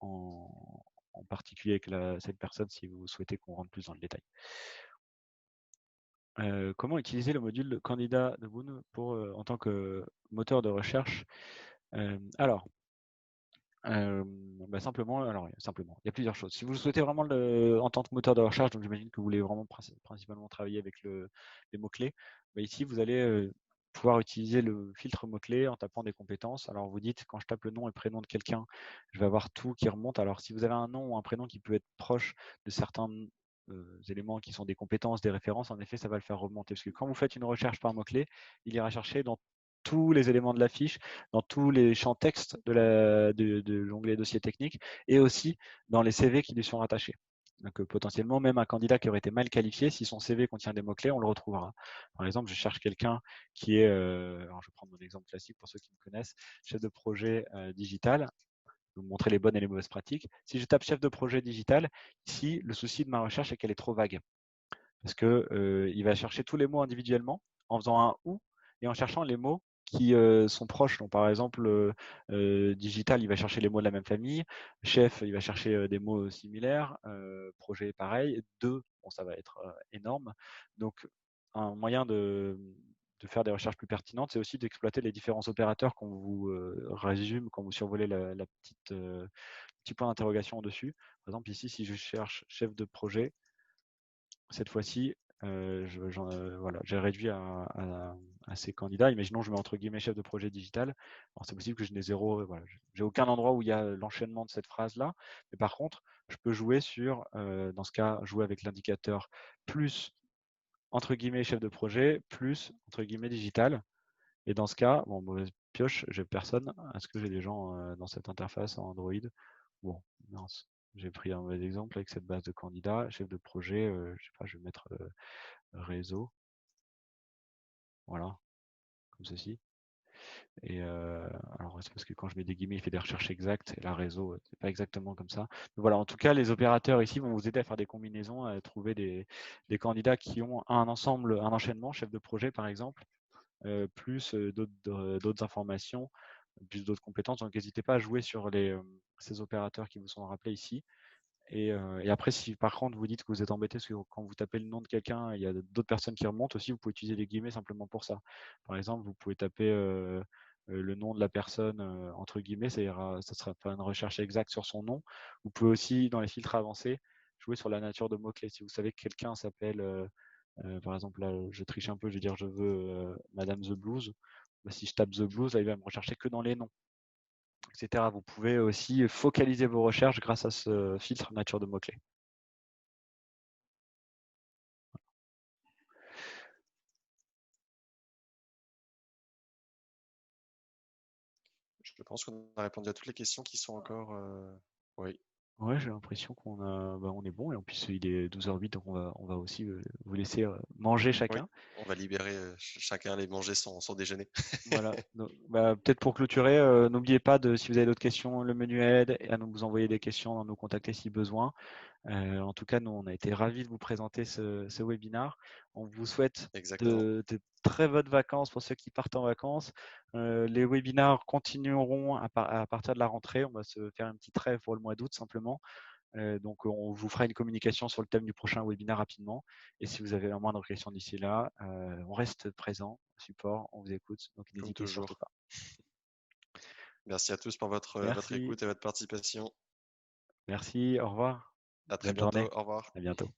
en particulier avec cette personne si vous souhaitez qu'on rentre plus dans le détail. Comment utiliser le module candidat de Boon en tant que moteur de recherche? Alors, simplement, il y a plusieurs choses. Si vous souhaitez vraiment en tant que moteur de recherche, donc j'imagine que vous voulez vraiment principalement travailler avec les mots-clés, ici vous allez pouvoir utiliser le filtre mots-clés en tapant des compétences. Alors vous dites, quand je tape le nom et prénom de quelqu'un, je vais avoir tout qui remonte. Alors si vous avez un nom ou un prénom qui peut être proche de certains éléments qui sont des compétences, des références, en effet, ça va le faire remonter. Parce que quand vous faites une recherche par mot-clé, il ira chercher dans tous les éléments de la fiche, dans tous les champs texte de l'onglet dossier technique et aussi dans les CV qui lui sont rattachés. Donc potentiellement, même un candidat qui aurait été mal qualifié, si son CV contient des mots-clés, on le retrouvera. Par exemple, je cherche quelqu'un qui est, alors je vais prendre mon exemple classique pour ceux qui me connaissent, chef de projet digital. Je vais vous montrer les bonnes et les mauvaises pratiques. Si je tape chef de projet digital, ici, le souci de ma recherche est qu'elle est trop vague. Parce qu'il va chercher tous les mots individuellement en faisant un ou et en cherchant les mots qui sont proches. Donc, par exemple, digital, il va chercher les mots de la même famille. Chef, il va chercher des mots similaires. Projet, pareil. Deux, bon, ça va être énorme. Donc, un moyen de faire des recherches plus pertinentes, c'est aussi d'exploiter les différents opérateurs qu'on vous résume quand vous survolez la petite petit point d'interrogation au-dessus. Par exemple, ici, si je cherche chef de projet, cette fois-ci, voilà, j'ai réduit à ces candidats. Imaginons, je mets entre guillemets chef de projet digital. Alors, c'est possible que je n'ai zéro, voilà, j'ai aucun endroit où il y a l'enchaînement de cette phrase-là. Mais par contre, je peux jouer dans ce cas, jouer avec l'indicateur plus, entre guillemets, chef de projet, plus, entre guillemets, digital. Et dans ce cas, bon, mauvaise pioche, j'ai personne. Est-ce que j'ai des gens dans cette interface en Android? Bon, mince. J'ai pris un mauvais exemple avec cette base de candidats. Chef de projet, je sais pas, je vais mettre réseau. Voilà, comme ceci. Et alors, c'est parce que quand je mets des guillemets, il fait des recherches exactes. Et là, réseau, c'est pas exactement comme ça. Mais voilà, en tout cas, les opérateurs ici vont vous aider à faire des combinaisons, à trouver des candidats qui ont un ensemble, un enchaînement, chef de projet par exemple, plus d'autres informations, plus d'autres compétences. Donc, n'hésitez pas à jouer sur ces opérateurs qui vous sont rappelés ici. Et après, si par contre vous dites que vous êtes embêté parce que quand vous tapez le nom de quelqu'un, il y a d'autres personnes qui remontent aussi, vous pouvez utiliser les guillemets simplement pour ça. Par exemple, vous pouvez taper le nom de la personne entre guillemets, ça sera pas une recherche exacte sur son nom. Vous pouvez aussi, dans les filtres avancés, jouer sur la nature de mots-clés. Si vous savez que quelqu'un s'appelle, par exemple, là, je triche un peu, je vais dire je veux Madame The Blues. Si je tape The Blues, là, il va me rechercher que dans les noms, etc. Vous pouvez aussi focaliser vos recherches grâce à ce filtre nature de mots-clés. Je pense qu'on a répondu à toutes les questions qui sont encore. Oui, Ouais, j'ai l'impression on est bon et en plus il est 12h08 donc on va aussi vous laisser manger oui, chacun. on va libérer chacun aller manger son déjeuner. Voilà. Donc, peut-être pour clôturer, n'oubliez pas si vous avez d'autres questions, le menu aide et à nous envoyer des questions, à nous contacter si besoin. En tout cas, nous, on a été ravis de vous présenter ce webinaire. On vous souhaite Exactement. de très bonnes vacances pour ceux qui partent en vacances. Les webinaires continueront à partir de la rentrée. On va se faire une petite trêve pour le mois d'août simplement. Donc, on vous fera une communication sur le thème du prochain webinaire rapidement. Et si vous avez la moindre question d'ici là, on reste présent, support, on vous écoute. Donc, Comme n'hésitez surtout toujours. pas. Merci à tous pour votre Merci, écoute et votre participation. merci, au revoir. À très Bonne bientôt. journée. Au revoir. À bientôt.